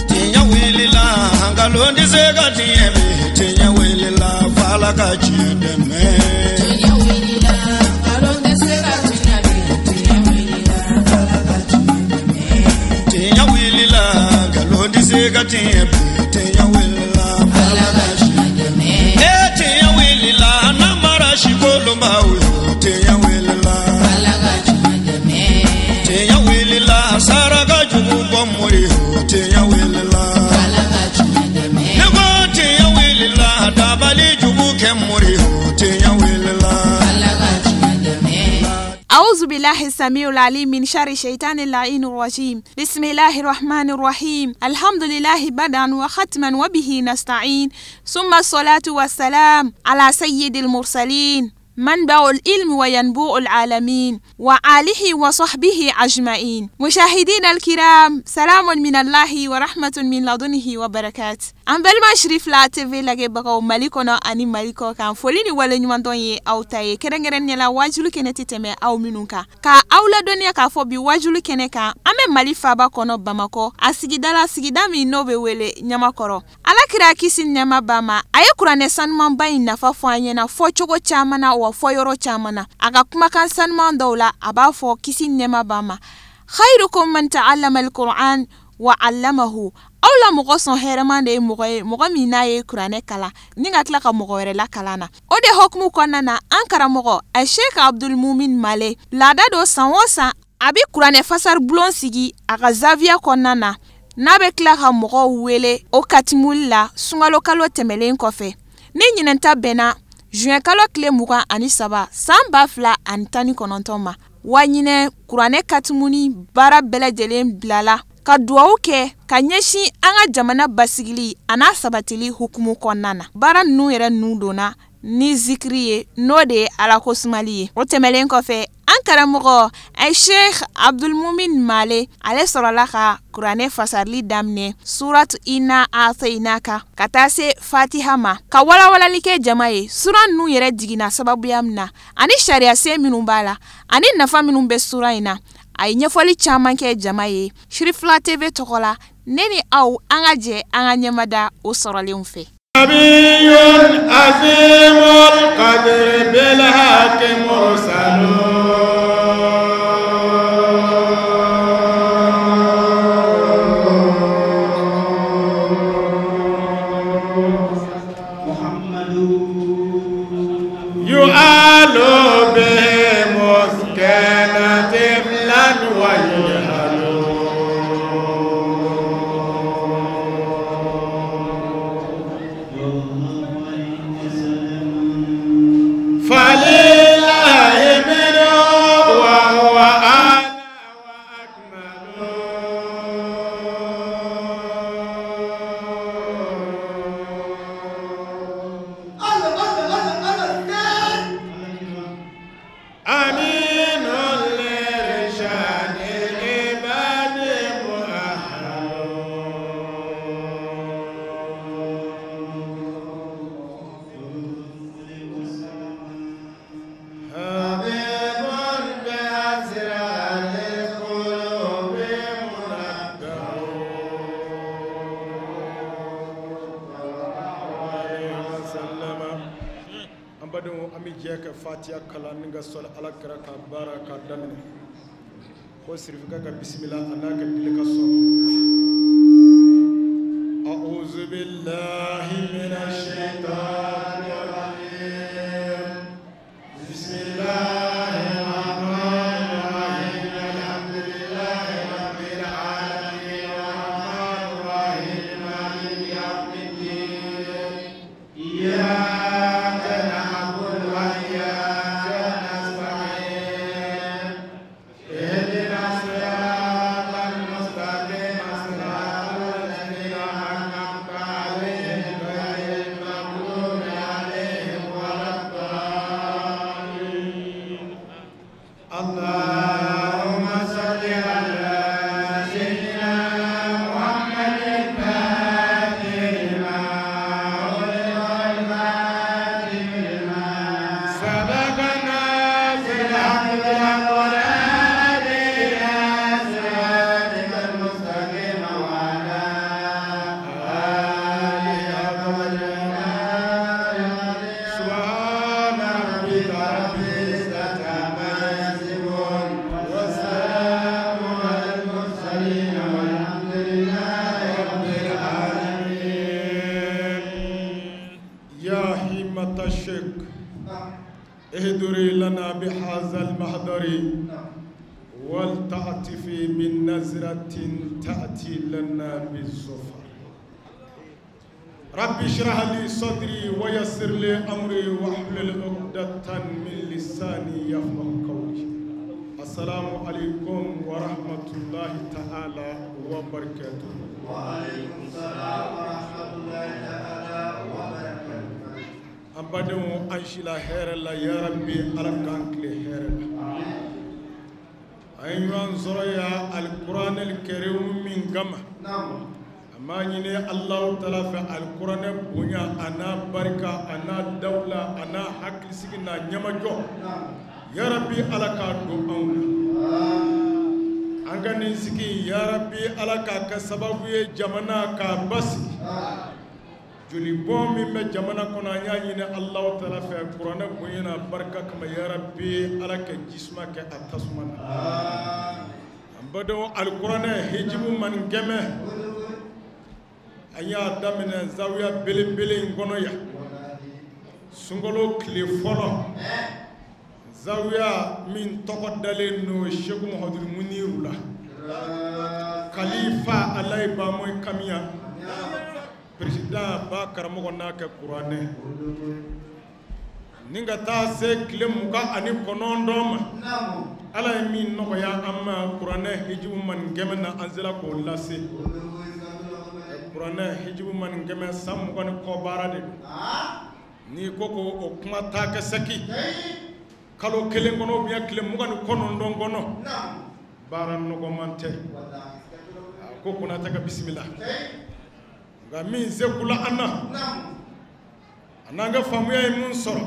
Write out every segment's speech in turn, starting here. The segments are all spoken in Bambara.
Tinya wilila hangalondi zega tiemi tinya wilila fala kachideme tinya wilila hangalondi zega tiemi tinya wilila fala kachideme tinya wilila hangalondi zega tiemi tinya wilila fala kachideme tinya wilila namara shikolomba tinya wilila fala kachideme tinya wilila saraga jubu bomuri tinya wilila fala kachideme nego tinya wilila dabali jubu kemuri tinya wilila fala kachideme. أعوذ بالله السميع العليم من شر الشيطان اللعين الرجيم. بسم الله الرحمن الرحيم. الحمد لله بدءا وختما وبه نستعين، ثم الصلاة والسلام على سيد المرسلين منبع العلم وينبوع العالمين وآله وصحبه أجمعين. مشاهدين الكرام، سلام من الله ورحمة من لدنه وبركاته. أم بالما شريف لا تيفي لغي بقاو مالكونا أني مالكو كان فوليني ولا نيوان يه أو تاي كرنغرن يلا واجلو كنتي تمي أو منونكا كا أولا دنيا كافو بي واجلو كنكا أمي مالي فابا كونو باماكو أسيجدالا سيجدامي نوبي ويلي نياما كورو ala kira kisi nyama bama aye kurane sanman bayin na fafo anyena fo chogo chamana wa fo yoro chamana aga kuma kan sanman dawla aba fo kisi nyama bama khairukum man ta'allama alquran wa 'allamahu awla mogo son heremande mogo minaye kurane kala ninga tlaka mogo were la kalana ode hokmu konana ankara mogo a Sheikh Abdul Mumin Male lada do sanwosa abi kurane fasar blon sigi aga zavia konana nabe klaka mogo wele o katimula sungalo kalo temelen kofe ni nyinenta bena juin kalo kle muga ani saba samba fla antani konontoma wanyine kurane katimuni bara belejelen blala ka duwawu kɛ ka ɲɛsin an ka jamana basigili ana sabatili hukumu kɔnɔna bara ninnu yɛrɛ ninnu donna ni zikiri ye n'o de ye ala ko sumali ye. O tɛmɛlen kɔfɛ an karamɔgɔ a Sheikh Abdul Mumin Male ale sɔrɔla ka kuranɛ fasarili daminɛ suratu Inna A'tainaka ka taa se Fatiha ma ka walawalali kɛ jama ye sura ninnu yɛrɛ jiginna sababuya min na ani sariya sen minnu b'a la ani nafa minnu bɛ sura in na a ye ɲɛfɔli caman kɛ jama ye. Shirifla TV tɔgɔ la ne ni aw an ka jɛ an ka ɲɛmada o sɔrɔlenw fɛ. Nabiyun azimul qadr bil haqqi mursalun yu'alu bihi muskanatin lan wa yujhalu falillahi minhu wa huwa a'la wa akmalu aminul lirshadil ibadi mu'ahhalu habibun bi asraril qulubi munabbahu ambadon amije ka fatiha kala ninga sol alakra ka baraka damne ko sirfika ka bismillah anaka dilka so a'udhu billahi minash shaitanir rajim bismillahir rahmanir rahim alhamdulillahi rabbil alamin arrahmanir rahim maliki yawmiddin iyyaka na'budu wa iyyaka nasta'in ihdinas siratal mustaqim siratal ladzina an'amta 'alaihim ghayril maghdubi 'alaihim waladdallin. Allahumma salli ala sayyidina Muhammadin fatihil lima wal khatimil lima sabaqana bil haqqi wal hadi ila هذا المحضر ولتعطفي بالنزرة تأتي لنا بالظفر ربي اشرح لي صدري ويسر لي أمري واحلل عقدة من لساني يفقه قولي. السلام عليكم ورحمة الله تعالى وبركاته. وعليكم السلام ورحمة الله تعالى وبركاته. أبدو أنشلا خير الله يا ربي أركانك لخير الله. أيها الزريا القرآن الكريم من جمع. أما يني الله تعالى في القرآن بنيا أنا بركة أنا دولة أنا حق سكنا نمجو. يا ربي على كادو أونا. أنغني سكي يا ربي على كسبابي جمنا كباسي. جولي بومي من جمنا كنا يني الله تعالى في القرآن بنيا بركة كما يا ربي على كجسمك أتصمنا. بدو القرآن هجم من جمع. أيها دامن زاوية بلي غنويا. سنغلو كليفولا. زاوية من تقدلين الشيخ محمد المنير لا خليفة الله يبامو كاميا بريزيدان باكر مغنا كقرآن نيغا تاسي كلموكا اني كونوندوم على يمين نويا اما قرآن هجب من جمنا انزلا كولاسي قرآن هجب من جمنا سامغن كوبارا دي ni koko okuma taka saki kalo kelen gono biya kile mugan kono ndongono baran no go mante ko kuna taka bismillah ga min zekula ananga famuya mun soro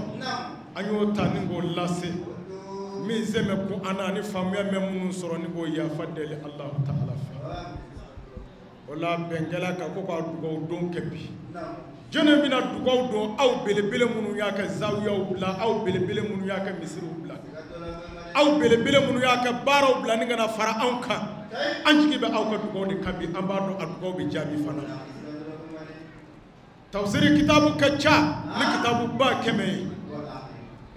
anyo tani go lase min zeme ko anani famuya mun soro ni go ya fadeli Allah ta'ala wala bengela ka ko ko don kebi jone bina dugaw don aw belebele munu yaka zawiya ubla aw belebele munu yaka misri ubla aw belebele munu yaka baraw ubla ni ngana fara anka anjiki be aw ka dugaw ni kabi ambado adugaw be jabi fana tafsiri kitabu kacha ni kitabu ba keme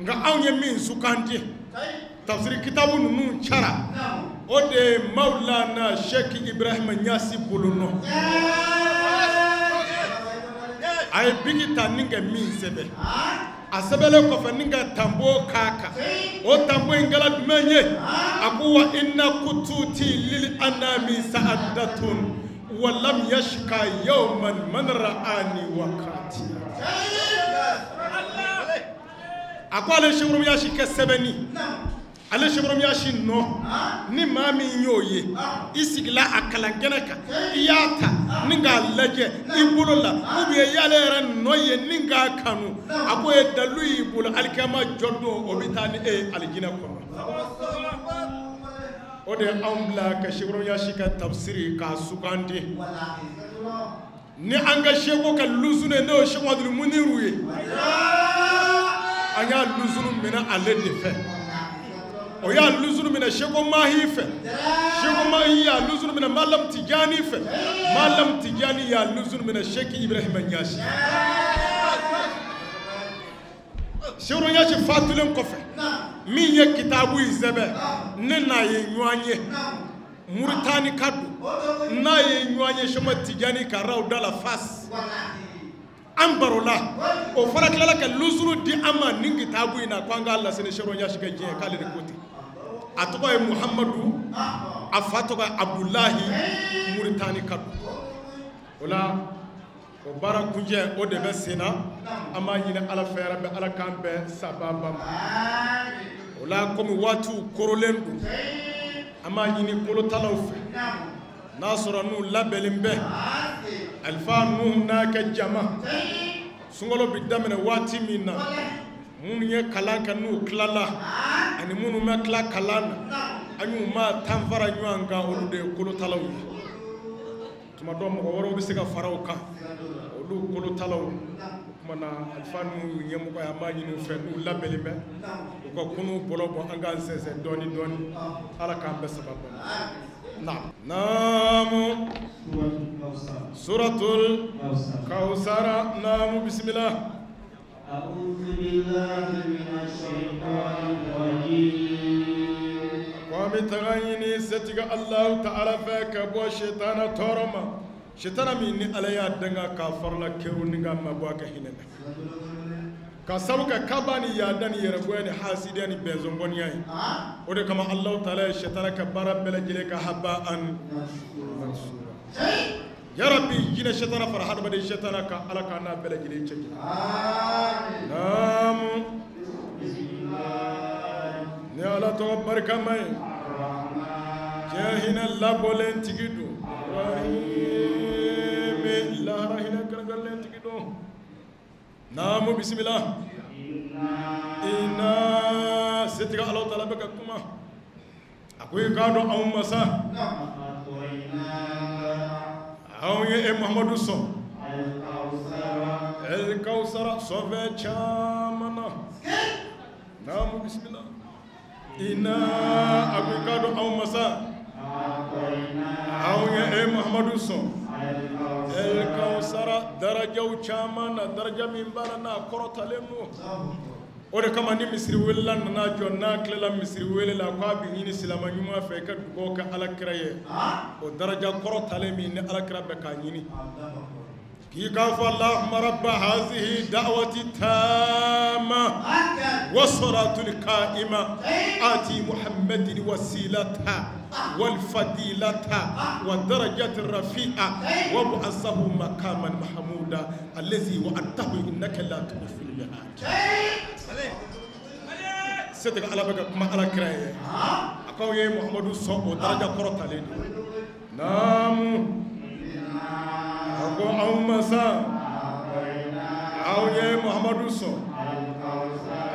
nga aw ye min sukandi tafsiri kitabu nunu chara ode maulana Sheikh Ibrahim Nyasi buluno ay bigita ninga min sebe asabele ko fa ninga tambo kaka o tambo ingala dumenye akuwa inna kututi lil anami sa'adatun wa lam yashka yawman man ra'ani wakati akwale shibrum yashi kesebeni ale shibrum yashi no ni mami yoye isigla akalangenaka iyata ninga laje ibulula ubiye yale ran noye ninga kanu akoye dalu ibul alkama joddo obitani e aljina ko ode ambla ka shibrum yashi ka tafsiri ka sugandi ni anga shego ka luzune no shwadul muniruye anya luzunu mena ale defe oya luzunu mina shego mahife shego mahiya luzunu mina malam tijani ya luzunu mina Sheikh Ibrahim Nyasi shego Nyasi fatulen kofe min ye kitabu izebe nena ye nyanye Muritani kadu na ye nyanye shoma tijani ka rawdala fas ambarola o farakla ka luzunu di ama ningi tabu ina kwanga Allah sene shego Nyasi ka je kale de koti atoba Muhammadu afatoba Abdullahi Muritani kadu wala o bara kunje o de be sena ama yina ala fera be ala kambe sababa wala komi watu korolendu ama yini kolo talawfe nasra nu labelimbe alfa nu naka jama sungolo bidamene wati minna mun ye kalanka nu klala ani munu ma kla kalana anyu ma tamfara nyanga olude kolo talaw tuma do mo woro bi sika faraw ka olu kolo talaw mana alfanu yemu ko ya majinu fe nu labelime ko kunu bolobo anga sese doni ala ka be sababu namu suratul kausara namu bismillah أعوذ بالله من الشيطان الرجيم قام تغيني ستك الله تعالى فك بو شيطان تورما شيطان مني على يدنا كافر لك كرونغا مبواك هنا كسبك كباني يادني يربوني حاسدني بزنبونياي وده كما الله تعالى شيطان كبارا بلجلك حباء منصورا يا ربي جينا شيطان فرحان بدي شيطان على كنا بلجلك نعم نيالا تو بركة ماي جاهنا الله بولين تيجدو رحيم الله رحينا كرغلين تيجدو نعم بسم الله إنا ستك الله تعالى بكما أقول كادو أو مسا أو يا محمد صلى الكوثر صفى شامنا نعم بسم الله إنا أقول كادو أو مسا أو يا محمد صلى الكوثر درجة وشامنا درجة من بارنا كرة لمو ode kama ni misiri wela na jonna klela misiri wela kwa bi ni silama nyuma fe ka go ka alakraye o daraja korotale mi ni alakra be ka nyini ki ka fa allahumma rabb hadhihi da'wati tamma wa salatul qa'ima ati muhammadin wasilata wal fadilata wa darajatir rafi'a wa bu'asahu maqaman mahmuda allazi wa'adahu innaka la tukhfil mi'ad ستك على بك ما على كرايه أكون يا محمد صوب درجة كرة عليه نعم أكون أمسا أو يا محمد صوب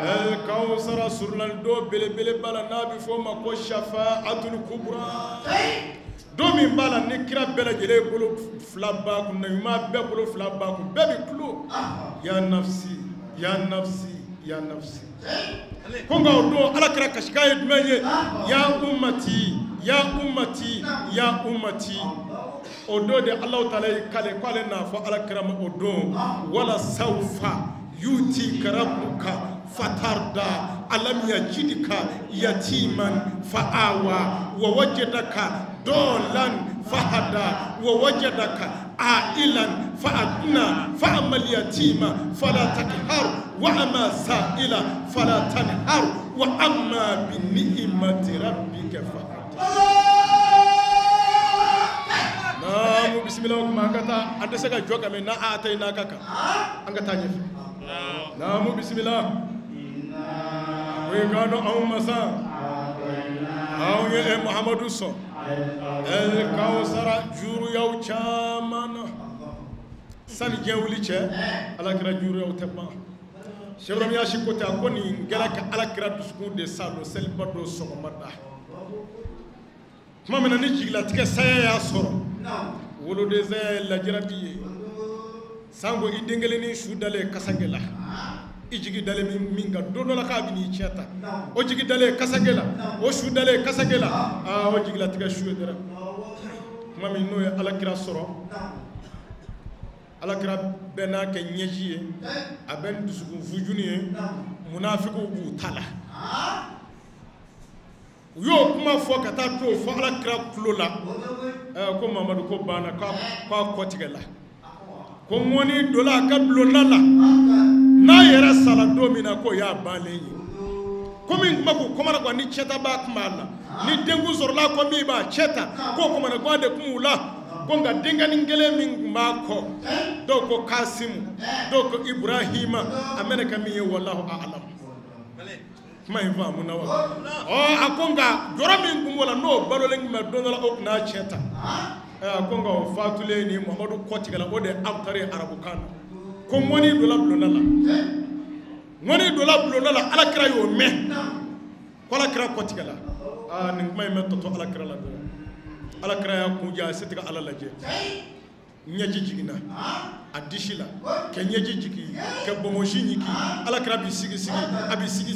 الكوثر سرنا دو بلي بلي بالا نبي فوما كو شفاعة الكبرى دومي بالا نكرا بلا جلي بلو فلاباكو نيما بلو فلاباكو بيبي كلو يا نفسي يا نفسي يا نفسي كونغا ودو على كرا كشكاي دميه يا امتي يا امتي يا امتي ودو دي الله تعالى كالي كالنا فو على كرام ودو ولا سوف يؤتيك ربك فترضى ألم يجدك يتيما فآوى ووجدك ضالا فهدى ووجدك عائلا فأغنى فأما اليتيم فلا تقهر وأما سائلا فلا تنهر وأما بنعمة ربك فحدث نعم بسم الله ما كتا أنت سكا جوكا من أعطينا كاكا أنت تانيف نعم بسم الله ويقانو أو مسا أو يا محمد صلى الكوثر جورو يو چامانا سani jewuli che alakira juru yaw tebba shebram ya shikote akoni ngelaka alakira dusku de salo sel bado somo madda mamena ni jigla tike saya ya soro wolo de zay la jirati sango idengele ni shudale kasangela ijigi dale minga dono la ka bini cheta o jigi dale kasangela o shudale kasangela o jigla tike shudera mami no alakira soro alakira bena ke nyejiye aben dusugu fujuniye munafiqu bu tala yo kuma fo kata to fo alakira kulola ko mamadu ko bana ka ko tigela ko moni dola ka blonala na yera sala domina ko ya baleyi ko min mako komara ko ni cheta ba kumala ni dengu zorla ko mi ba cheta ko komara ko de kumula konga denga ningele min mako doko Kasim doko Ibrahima amerika mi wallahu a'lam mai va munawa o akonga jora min kumola no balole ngi madonala ok na cheta akonga fatule ni Muhammadu kotigala ode amtare arabu kan ko moni dola blonala ala kra yo me kola kra kotigala ni mai metto to ala kra la do ala kra ya kuja setika ala laje nyaji jigina adishila ke nyaji jigi ke bomoshi nyiki ala kra bi sigi abi sigi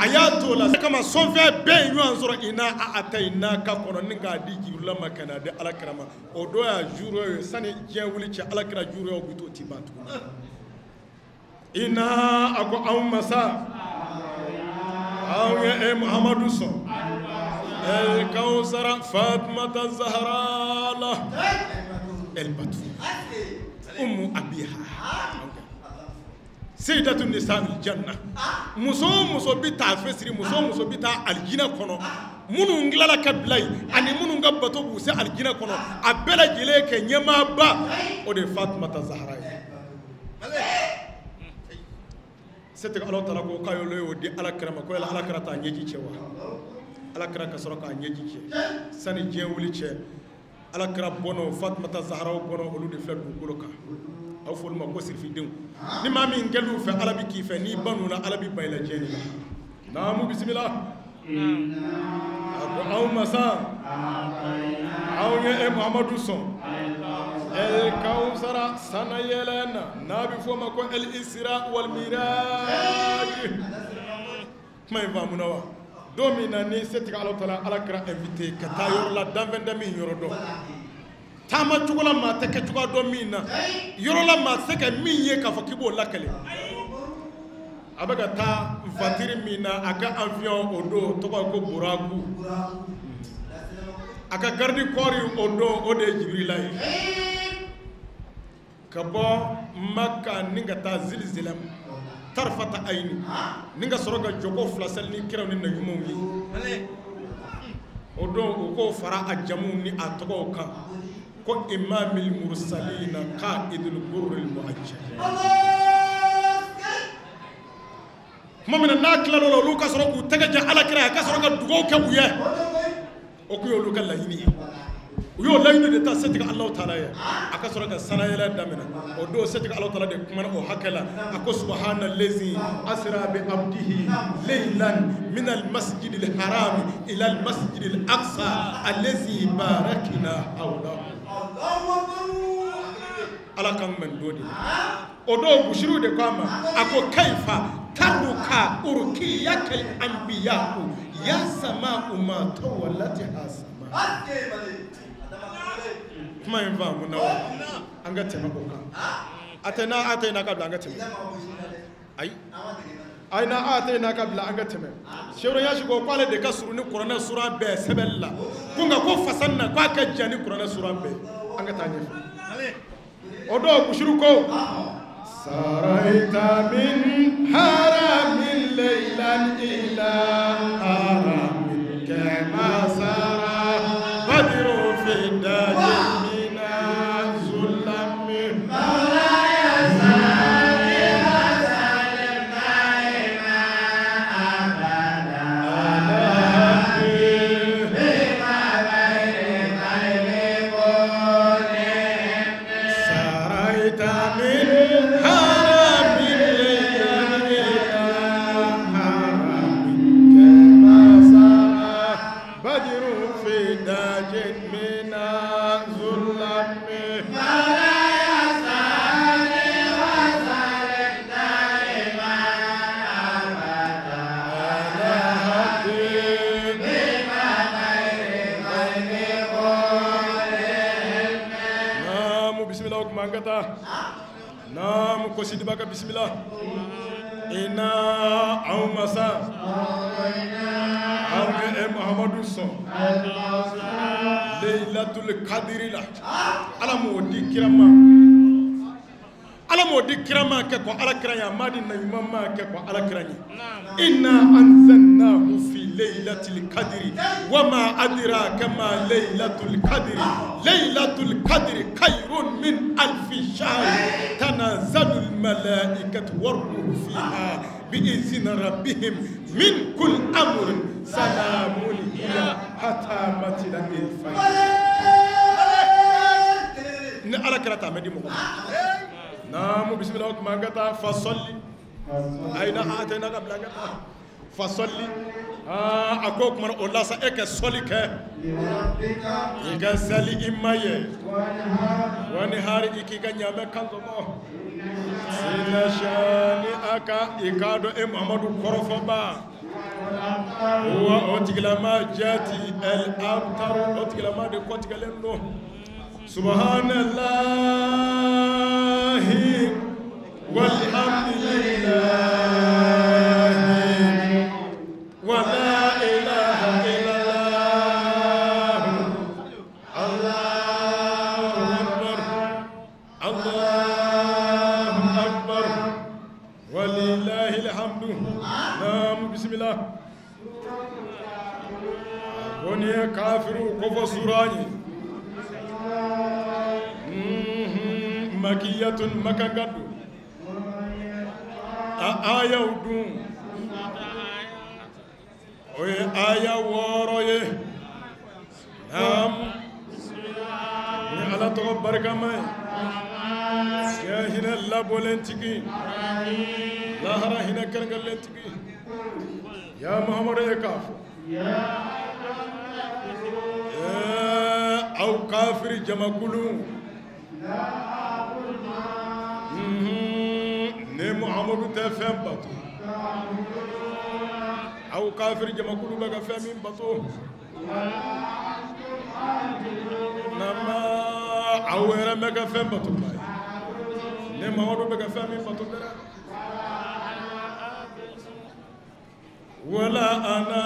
ayato la kama sonfe be yu anzoro ina ataina ka kono ninga digi la makana de ala kra ma odo ya juro sani je wuli che ala kra juro o buto tibatu ina ako anw masa anw ye Muhammadu sɔn el Kawsara Fatumata Zahra la el Batul Ummu Abiha Sayyidatu Nisa'il Janna muso bi taa fesiri muso bi taa aljina kɔnɔ minnu ngilala ka bila yen ani minnu ka bato b'u se aljina kɔnɔ a bɛɛ lajɛlen kɛ ɲɛmaaba o de ye Fatumata Zahra ye c'était Allah Ta'ala ko k'a y'o di Alakira ma ko yala Alakira t'a ɲɛji cɛ wa Alakira ka sɔrɔ k'a ɲɛji cɛ sani diɲɛ wuli cɛ Alakira bɔnɔ Fatumata Zahra bɔnɔ olu de filɛ dugukolo kan aw fɔ olu ma ko sirifidenw ni maa min kɛl'u fɛ Ala bi k'i fɛ n'i ban'u la Ala bi ban i la diɲɛ de la naamu bisimila a ko anw masa anw ye Muhammadu sɔn el Kawsara sana yɛlɛna n'a bɛ fɔ o ma ko el Isra wal Miraj kuma in faamuna wa don min na ni se tigɛ Ala Ta'ala Alakira invité ka taa yɔrɔ la danfɛn min yɔrɔ dɔn taama cogo la maa tɛ kɛ cogoya dɔn min na yɔrɔ la maa tɛ se ka min ye k'a fɔ k'i b'o lakale a bɛ ka taa voiture min na a ka avion o don tɔgɔ ye ko Buraku a ka garde corps o don o de ye Jibirila ye ka bɔ Maka ni ka taa Zilzilem tarfata ayini ni ka sɔrɔ ka jɔko fila seli ni kiraw ni nabiɲumanw ye o don u k'o fara a jamu ni a tɔgɔw kan ko imamil mursalina qa'idul burril mu'ajjal kuma min n'a tilal'o la olu ka sɔrɔ k'u tɛgɛ jan Alakira a ka sɔrɔ ka dugawu kɛ u ye o kun y'olu ka laɲini ye u y'o laɲini de ta se tigɛ Alahu Ta'ala ye a ka sɔrɔ ka sanayɛlɛ daminɛ o don se tigɛ Alahu Ta'ala de kumana o hakɛ la a ko subhanallazi asra bi abdihi laylan min almasjidil haram ila almasjidil aqsa allazi barakna hawlahu Ala kan mɛn do de o don bushiru de ko a ma a ko kaifa taruka urkiyakal anbiya'u ya sama'u ma tawallati hasama kuma in faamu na wa an ka tɛmɛ o kan a tɛ n'a ka bila an ka tɛmɛ ayi n'a ka bila an ka tɛmɛ Seydou Yaasi ko k'ale de ka surun ni kuranɛ sura bɛɛ sɛbɛnni la ko nka ko fasan na k'a ka jan ni kuranɛ sura bɛɛ an ka taa ɲɛfɛ o don bushiru ko saraita min haramin laylan ila haramin kama sara badru fi dajin naam ko sidi baka bismillah ina aw masa aw Muhammadu son laylatul qadri la ala mo di kirama ke ko ala kiranya madi na yumma ke ko ala kiranya inna anzalnahu fi laylatil qadri wama adraka ma laylatul qadri khayrun min alfi shahr tanazzalul malaikatu war-ruhu fiha bi'izni rabbihim min kulli amrin salamun hiya hatta matla'il fajr ni ala kirata madi mo نام بسم الله كما قطع فصلي أين أتينا قبل أن فصلي أكوك من الله سأك صليك يغسلي إماي ونهار إكي كان يامي كنزمو سينا شاني أكا إكادو محمد كرفبا هو أتكلم جاتي الأبتر أتكلم دي كوتكلم سبحان الله والحمد لله ولا إله إلا الله الله أكبر الله أكبر ولله الحمد نعم بسم الله وني كافر كفر سوراني مكية مكة آية ودون آية وراي نعم على تغبر كما يا هنا لا بولنتكي لا هرا هنا كرغلنتكي يا محمد يكاف أو كافر جماكلو ne Muhammadu tɛ fɛn bato aw kafiri jamakulu bɛ ka fɛn min bato nama aw yɛrɛ bɛ ka fɛn bato ba ye ne Muhammadu bɛ ka fɛn min bato dɛ wala ana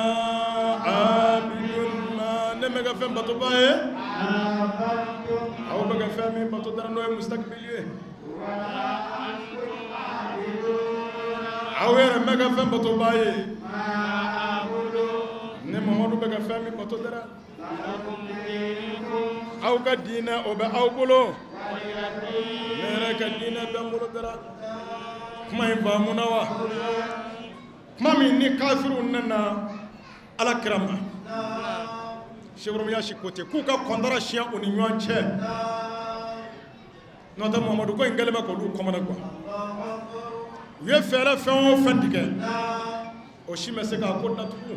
abidun ma ne bɛ ka fɛn bato ba ye aw bɛ ka fɛn min bato dɛ n'o ye mustakbili ye aw yɛrɛ bɛ ka fɛn bato ba ye ne Muhammadu bɛ ka fɛn min bato dɛ aw ka diinɛ o bɛ aw bolo ne yɛrɛ ka diinɛ bɛ n bolo dɛ kuma in faamuna wa kuma min ni kafiru nana Alakira ma Cheikh Ibrahim Yaasi ko ten k'u ka kɔntara siɲɛ u ni ɲɔgɔn cɛ n'o tɛ Muhammadu ko in kɛlen bɛ k'olu kɔmana quoi u ye fɛɛrɛ fɛn o fɛn tigɛ o si ma se k'a ko datugu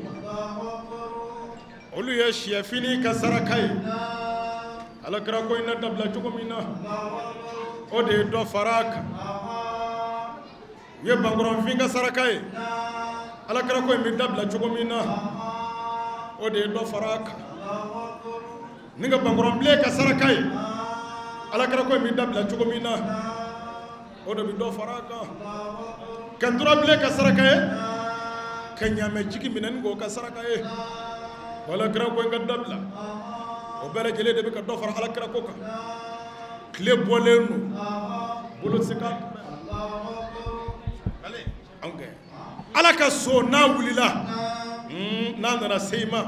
olu ye siyɛfini ka saraka ye Alakira ko in na dabila cogo min na o de ye dɔ fara a kan u ye bankɔrɔnfin ka saraka ye Alakira ko in bɛ dabila cogo min na o de ye dɔ fara a kan ni ka bankɔrɔnbilen ka saraka ye Alakira ko in bɛ dabila cogo min na o de bɛ dɔ fara a kan ka nturabilen ka saraka ye ka ɲaamɛjigi minɛni k'o ka saraka ye Alakira ko in ka dabila o bɛɛ lajɛlen de bɛ ka dɔ fara Alakira ko kan tile bɔlen don bolo tɛ se k'a kunbɛn Ala ka so n'a wulila n'a nana se i ma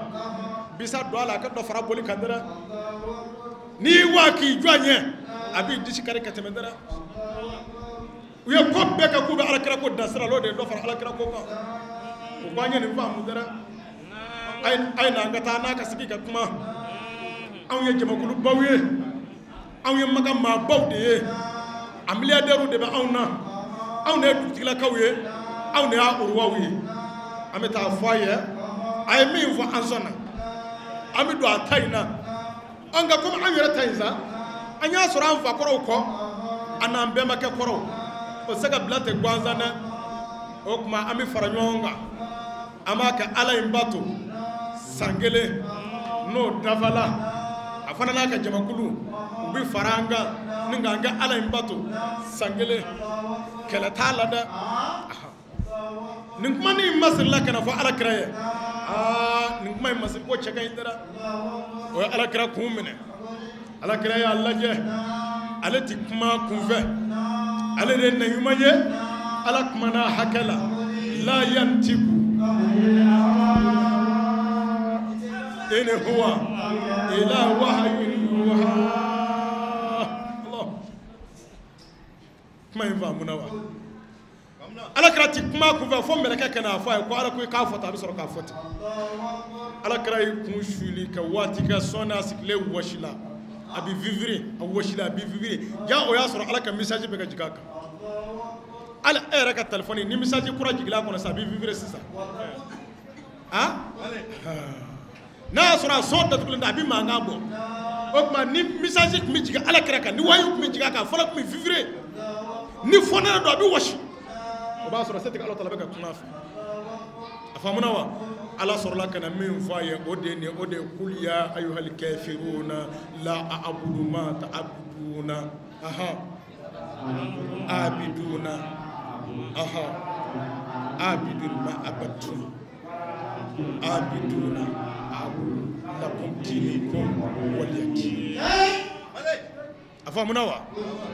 bisa don a la a ka dɔ fara boli kan dɛrɛ n'i y'i waa k'i jɔ a ɲɛ a b'i disi kari ka tɛmɛ dɛrɛ u ye ko bɛɛ kɛ k'u bɛ Alakira ko dasira la o de ye dɔ fara Alakira ko kan u ko an ye nin faamu dɛrɛ a ye n'an ka taa n'a ka sigi ka kuma anw ye jamakulu baw ye anw ye Maka maabaw de ye a miliyardɛriw de bɛ anw na anw de ye dugutigilakaw ye anw de y'a uruwaw ye an bɛ taa fɔ a ye a ye min fɔ an sɔnna an bɛ don a ta in na nka komi an yɛrɛ ta in sa an y'a sɔrɔ an fa kɔrɔw kɔ a n'an bɛnbakɛ kɔrɔw o tɛ se ka bila ten gansan dɛ o tuma an bɛ fara ɲɔgɔn kan an b'a kɛ Ala in bato san kelen n'o dafala a fana n'a ka jamakulu u bɛ fara an kan ni k'an kɛ Ala in bato san kelen kɛlɛ t'a la dɛ nin kuma ni masirila kana fɔ Alakira ye nin kuma in masiri ko cɛ ka ɲi dɛ o ye Alakira kun minɛ Alakira y'a lajɛ ale ti kuma kunfɛ ale de ye naɲuman ye Ala kumana a hakɛ la la yantiku in huwa illa wahyun yuha kuma in faamuna wa Alakira ti kuma kunfɛ fo mɛlɛkɛ kana a fɔ a ye ko Ala ko i k'a fɔ tan a bɛ sɔrɔ k'a fɔ ten Alakira y'i kun suli ka waati kɛ sɔɔni a sigilen wɔsi la a bɛ vivre a wɔsi la a bɛ vivre jaa o y'a sɔrɔ Ala ka message bɛ ka jigin a kan hali e yɛrɛ ka téléphone ni message kura jigila a kɔnɔ sisan a bɛ vivre sisan n'a y'a sɔrɔ a sɔn datugulen don a bɛ mankan bɔ o tuma ni message tun bɛ jigin Alakira kan ni wayu tun bɛ jigin a kan fɔlɔ tun bɛ vivre ni fonɛnɛ don a bɛ wɔsi o b'a sɔrɔ se tɛ Ala tala bɛ ka kuma a fɛ a faamuna wa Ala sɔrɔla ka na min fɔ a ye o de ye kul ya ayyuhal kafiruna la a'budu ma ta'buduna abiduna aha abidun ma abattum abiduna lakum dinukum waliyadin afamuna wa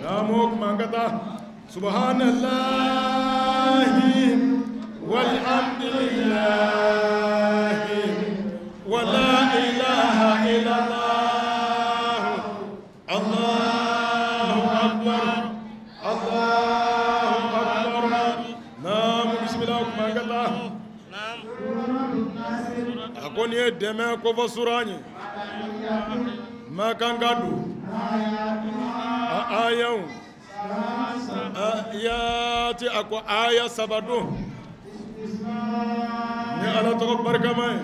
namo kumangata subhanallahi walhamdulillahi wala ilaha illallah Allahu akbar nam bismillah kumangata akoni deme ko fasurani makangadu ayaw ayati ako aya sabado ni ala to barkamay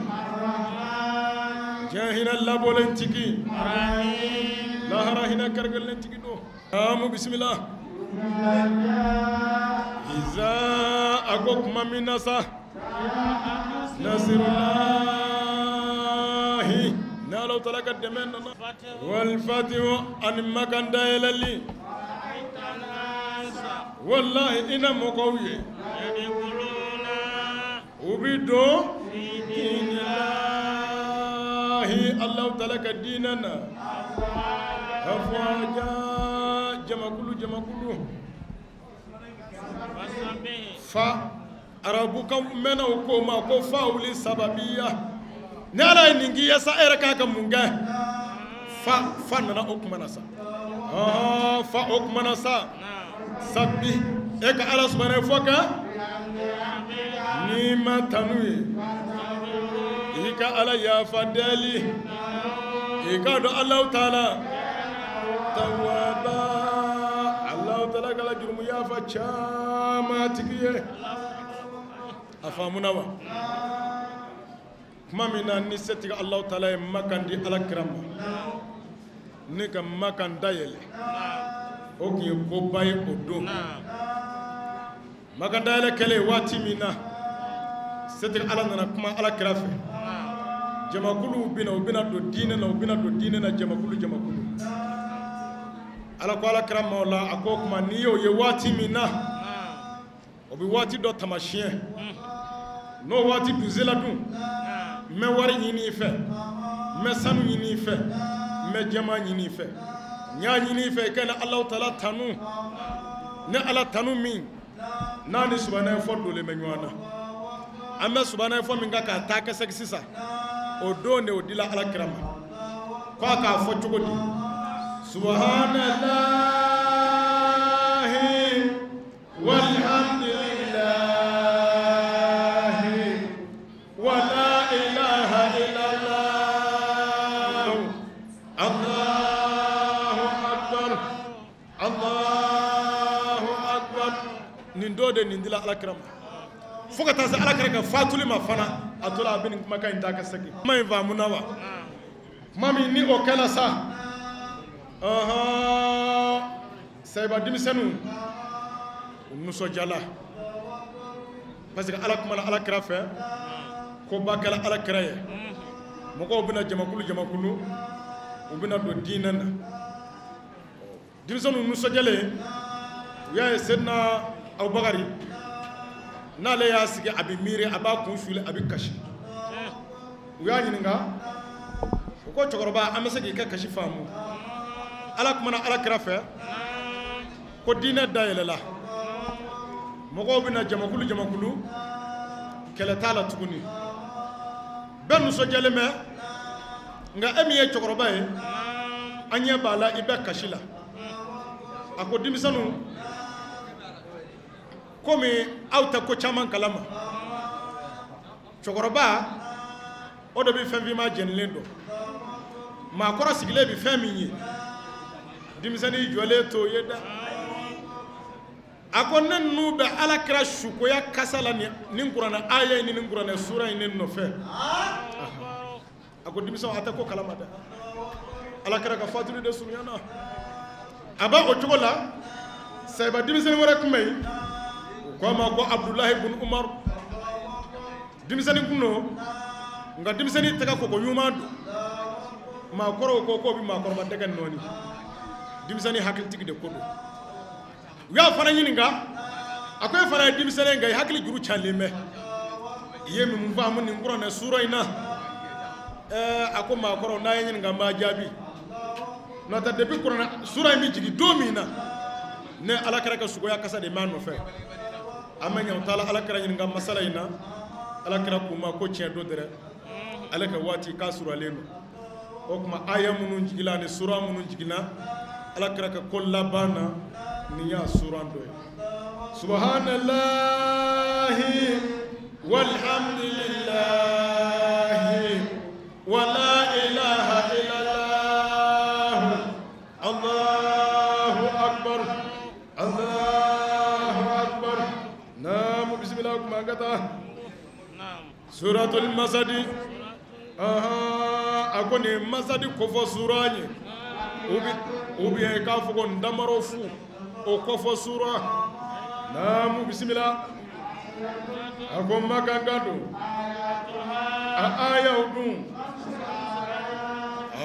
jahina labolen tiki lahara hina kargal tiki do amu bismillah iza agok maminasa nasirullahi nalo talaka demen wal fatihu an makanda yalali wallahi ina mokowiye ubido dinillahi allah talaka dinana afwaja jamakulu fa arabuka mena ko ma ko fauli sababiyya nala ningi yasa eraka ka munga fa nana okmanasa fa okmanasa sabbi eka ala subhanahu foka ni matanui ika ala ya fadali ika do allah taala tawaba allah taala kala jurumu ya fa chama tikiye afamuna wa kuma mina ni setiga allah taala makandi ala kirama ni ka makanda yele oki ko baye odo makanda yele kele wati mina setiga ala nana kuma ala kirafe jamakulu ubina do dine na jamakulu ala ko ala kirama wala ako kuma niyo ye wati mina obi wati do tamashien no wati duzela dun me wari nyini fe me sanu nyini fe me jama nyini fe nya nyini fe kana allah taala tanu ne ala tanu min nani subhanahu wa ta'ala le menwana amma subhanahu wa ta'ala minga ka ta ka sisa odo ne odila ala kirama ko ka fo chugodi subhanallahi walhamdulillah de nindila alakram foka ta sa alakraka fatuli ma fana atola bin maka inda ka saki mai va munawa mami ni o kala sa sai ba dimisanu nuso jala parce que alakuma alakra fe ko bakala alakra ye moko bina jamakulu ubina do dinana dimisanu nuso jale ya sedna Abubakari nale ya sigi abi mire aba kun fule abi kashi uya nyinga ko chokoroba amesegi ka kashi famu ala kuma na ala krafe ko dina dayelela mogo bina jamakulu kele tala tukuni benu so jeleme nga emiye chokoroba e anya bala ibe kashila ako dimisanu komi auta ko chaman kalama chokoroba odo bi femvi ma jenlendo ma kora sigile bi feminyi dimisani jole to yeda akon nu be ala kra shuko ya kasala ni ngurana aya ni ngurana sura ni no fe akon dimisa ata ko kalama da ala kra ka fatulu de sunyana aba o chogola sayba dimisani wara kumai koma ko Abdullah ibn Umar dimisani kunno nga dimisani taka ko nyumadu ma koro ko bi ma koro ma daga noni dimisani hakil tigi de kodo ya fana ɲininka a ko e fana ye denmisɛnnin nka i hakili juru calen bɛ i ye mun faamu nin kuranɛ sura in na a ko maakɔrɔ n'a ye ɲininka n b'a jaabi n'o tɛ depuis kuranɛ sura in bɛ jigin don min na ne alakira ka sugoya kasa de m'a nɔfɛ an bɛ ɲɛ u taala alakira ɲininka masala in na alakira k'u ma ko tiɲɛ don dɛrɛ ale ka waati k'a suralen don o tuma aya minnu jigila ani sura minnu jigina alakira ka ko laban na nin y'a suran dɔ ye subhanallahi walhamdulillahi wa la ilaha illallah allahu akbar allahu akbar naam bismillah kuma kata suratul masadi ako ni masadi kofo sura nye ubi ya k'a fɔ ko ndamaro fu o kofo sura naam bismillah ako makangado a aya dun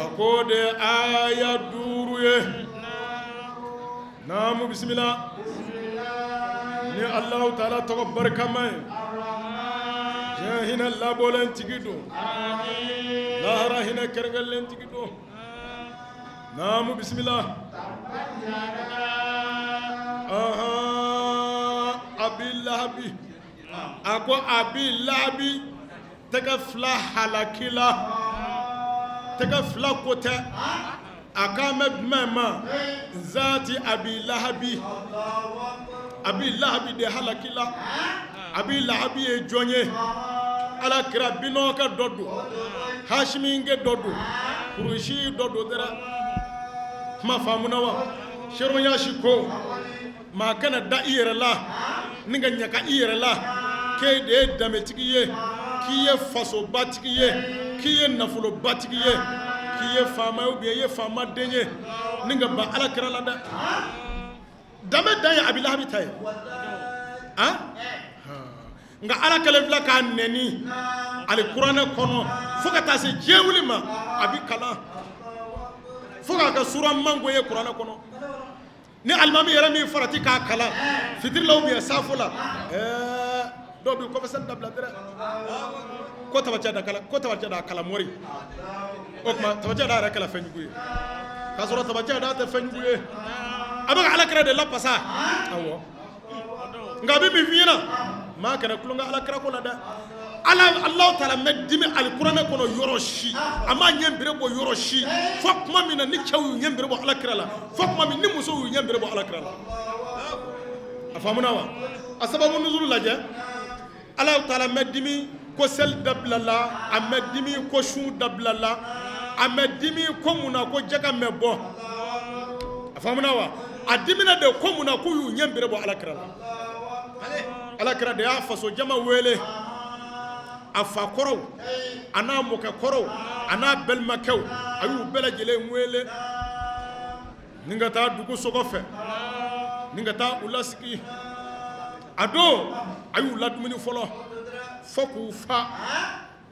ako de aya duuru ye naam bismillah ni allahu taala tɔgɔ barikama ye diɲɛ hinɛ labɔlen tigi don lahara hinɛ kɛrɛnkɛrɛnlen tigi don naam bismillah abi lahabi ako abi lahabi tɛgɛ fila halakila tɛgɛ fila ko tɛ a k'an bɛ jumɛn ma zaati abi lahabi de halakila abi lahabi ye jɔn ye alakira binɔgɔ dɔ don hashiminkɛ dɔ don kurusi dɔ don dɛrɛ kuma faamuna wa seroɲasi ko maa kana da i yɛrɛ la ni ka ɲaga i yɛrɛ la k'e de ye danbetigi ye k'i ye fasobatigi ye k'i ye nafolobatigi ye k'i ye faama ye ubiyɛn i ye faamaden ye ni ka ban alakira la dɛ danbe dan ye abi lahabi ta ye nka ala kɛlen filɛ k'a nɛni ali kuranɛ kɔnɔ fo ka taa se diɲɛ wuli ma a bi kalan fo k'a kɛ sura mango ye kuranɛ kɔnɔ ni alimami yɛrɛ min farati k'a kalan fitirilaw bɛ safo la dɔw bɛ kɔfɛsɛn dabila dɛrɛ ko tabajɛ da kala mɔri o tuma tabajɛ da yɛrɛ kɛla fɛn jugu ye k'a sɔrɔ tabajɛ da tɛ fɛn jugu ye a bɛ ka alakira de lapasa awɔ nka a bɛ min f'i ɲɛna maa kana kulon ka alakira ko la dɛ Allahu taala mɛ dimi alikuranɛ kɔnɔ yɔrɔ si a m'a ɲɛ bere bɔ yɔrɔ si fo tuma min na ni cɛw y'u ɲɛ bere bɔ alakira la fo tuma min ni musow y'u ɲɛ bere bɔ alakira la a faamuna wa a sababu nuzulu lajɛ Allahu taala mɛ dimi ko seli dabila la a mɛ dimi ko sun dabila la a mɛ dimi ko munna ko jɛgɛ mɛ bɔ a faamuna wa a dimina de ko munna k'u y'u ɲɛ bere bɔ alakira la alakira de y'a faso jama wele a fa kɔrɔw a n'a mɔkɛ kɔrɔw a n'a balimakɛw a y'u bɛɛ lajɛlen wele ni ka taa dugu sɔgɔ fɛ ni ka taa u lasigi a don a y'u ladumuni fɔlɔ fo k'u fa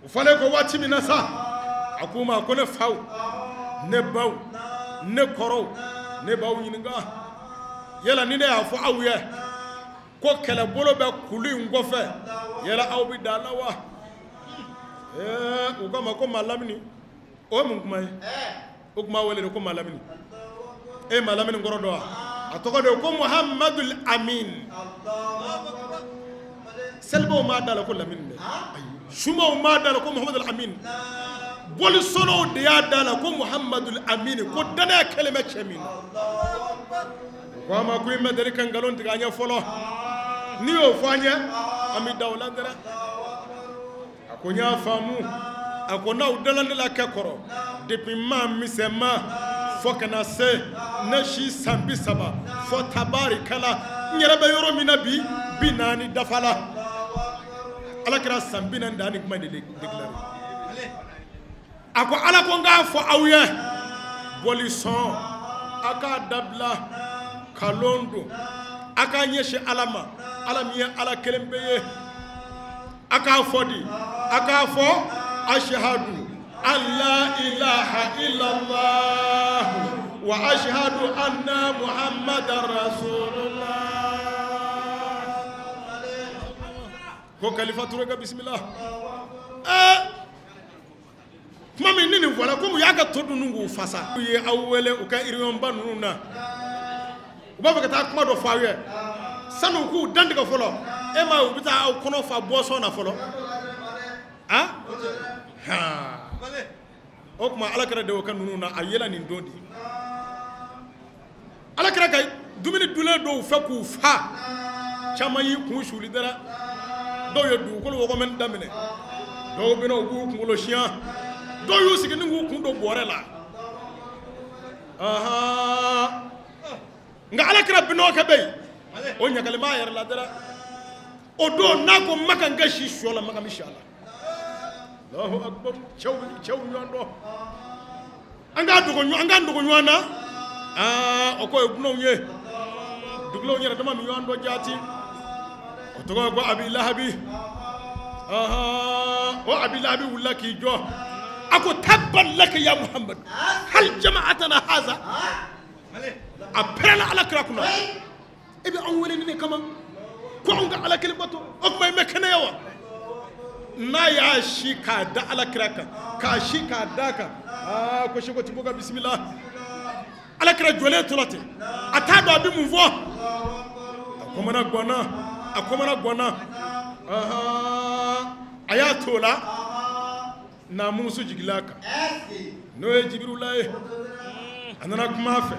u falen ko waati min na sa a k'u ma ko ne faw ne baw ne kɔrɔw ne b'aw ɲininka yala ni ne y'a fɔ aw ye ko kɛlɛbolo bɛ kulu in kɔfɛ yala aw bɛ da la wa u ko ma ko maa lamini o ye mun kuma ye o kuma wele de ko maa lamini e maa lamini kɔrɔ dɔn wa a tɔgɔ de ko Muhammadul Amin selibaw m'a da la ko lamini dɛ sumaw m'a da la ko Muhammadul Amin bolisonaw de y'a da la ko Muhammadul Amin ko danaya kɛlen bɛ cɛ min na ko a ma ko i ma deli ka nkalon tigɛ an ɲɛ fɔlɔ n'i y'o fɔ an ɲɛ an bɛ da o la dɛrɛ a ko n y'a faamu a ko n'aw dala ne la kɛ kɔrɔ depuis maa misɛnman fo kana se ne si san 30 fo tabarikala n yɛrɛ bɛ yɔrɔ min na bi 40 dafala ala kɛra san 40 da ni kuma de déclaré a ko ala ko n k'a fɔ aw ye boli sɔn a k'a dabila kalon don a k'a ɲɛsin ala ma ala min ye ala kelen bɛ ye a k'a fɔ di a k'a fɔ ashhadu an la ilaha illallah wa ashhadu anna muhammadan rasulullah ko Kalifa Touré ka bismillah kuma min ni voilà comme ya ka todu nungu fasa ye awwele u ka iriyon ba nunu na u ba ka ta kuma do fawe sanu ku dandiga folo e ma u bita aw kono fa boso na folo ha o kuma alakara de o kan nunu na ayela ni dondi alakara kay dumini dule do fa ku fa chama yi kun shuli dara do yo du ko wo ko men damine do bino ku kun lo chien do yo sigi ni kun do bore la aha nga alakara bino ka bay o nyakale ma yar la dara o do na ko maka ngashi shola maka inshallah Allahu akbar chaw nyondo anga ndugo nyona o ko buno nye duglo nyera dama mi nyondo jati o to go abi lahabi o abi lahabi wallaki jo ako tabban laka ya muhammad hal jama'atana haza aprela ala krakuna ibi an wele ne kama ko anga ala kelbato o may mekene yawa na ya shi ka da ala kraka ka shi ka daka ko shi ko tiboga bismillah ala kra jole tolate atado abi mvo akomana gwana ayatola na musu jigilaka no e jibirulaye anana kuma fe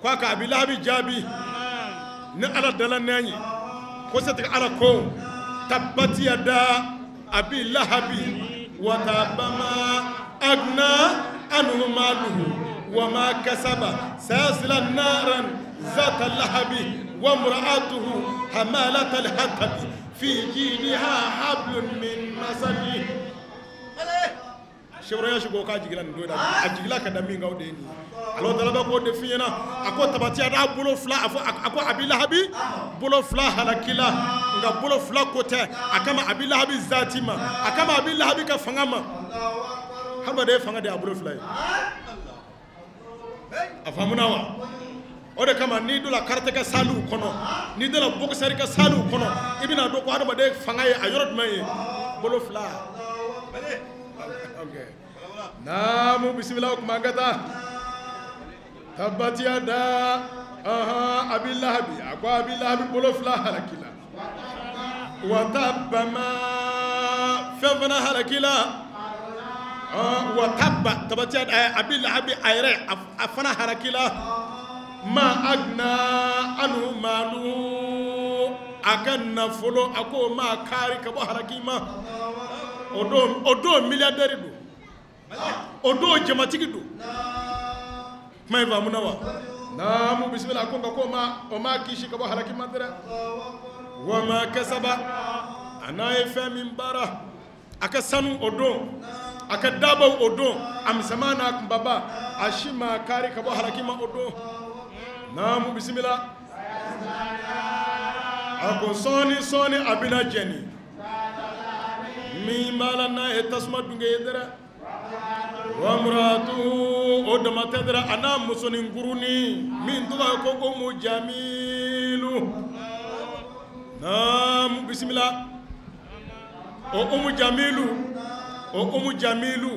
kwa ka abilabi jabi ni ala dala nanyi ko se ta ala ko tabbat yada abi lahabi wa tabama agna anhu maluhu wa ma kasaba sayasla naran zata lahabi wa imra'atuhu hamalat al-hatab fi jidha hablun min masadi shebra ya shigo ka jigila ndo da ajigila ka da mi ngawde ni alo dalaba ko de fiyena ako tabati ada bulo fla ako abi lahabi bulo fla halakila nga bulo fla kote akama abi lahabi zatima akama abi lahabi ka fangama haba de fanga de abulo fla afamuna wa ode kama ni dula karte ka salu kono ni dula boksari ka salu kono ibina do ko hada de fanga ye ayorot may bulo fla okay namu bismillah kuma gata tabbat yada abi lahabi akwa abi lahabi bulo fla halakila wa tabama fevna halakila wa tabba tabbat yada abi lahabi ayre afana halakila ma agna anu malu akan nafolo ako ma kari kabo harakima odo milliardaire do odo jamatigi do may va munawa namu bismillah ko ngako ma o ma kishi kabo harakima dara wa ma kasaba ana min bara aka sanu odo aka daba odo am samana baba ashima kari kabo harakima odo namu bismillah ako soni abina jeni mi malana etasma dunge yedera wa muratu odama tedera ana musoni nguruni min duga ko umu jamilu namu bismillah o umu jamilu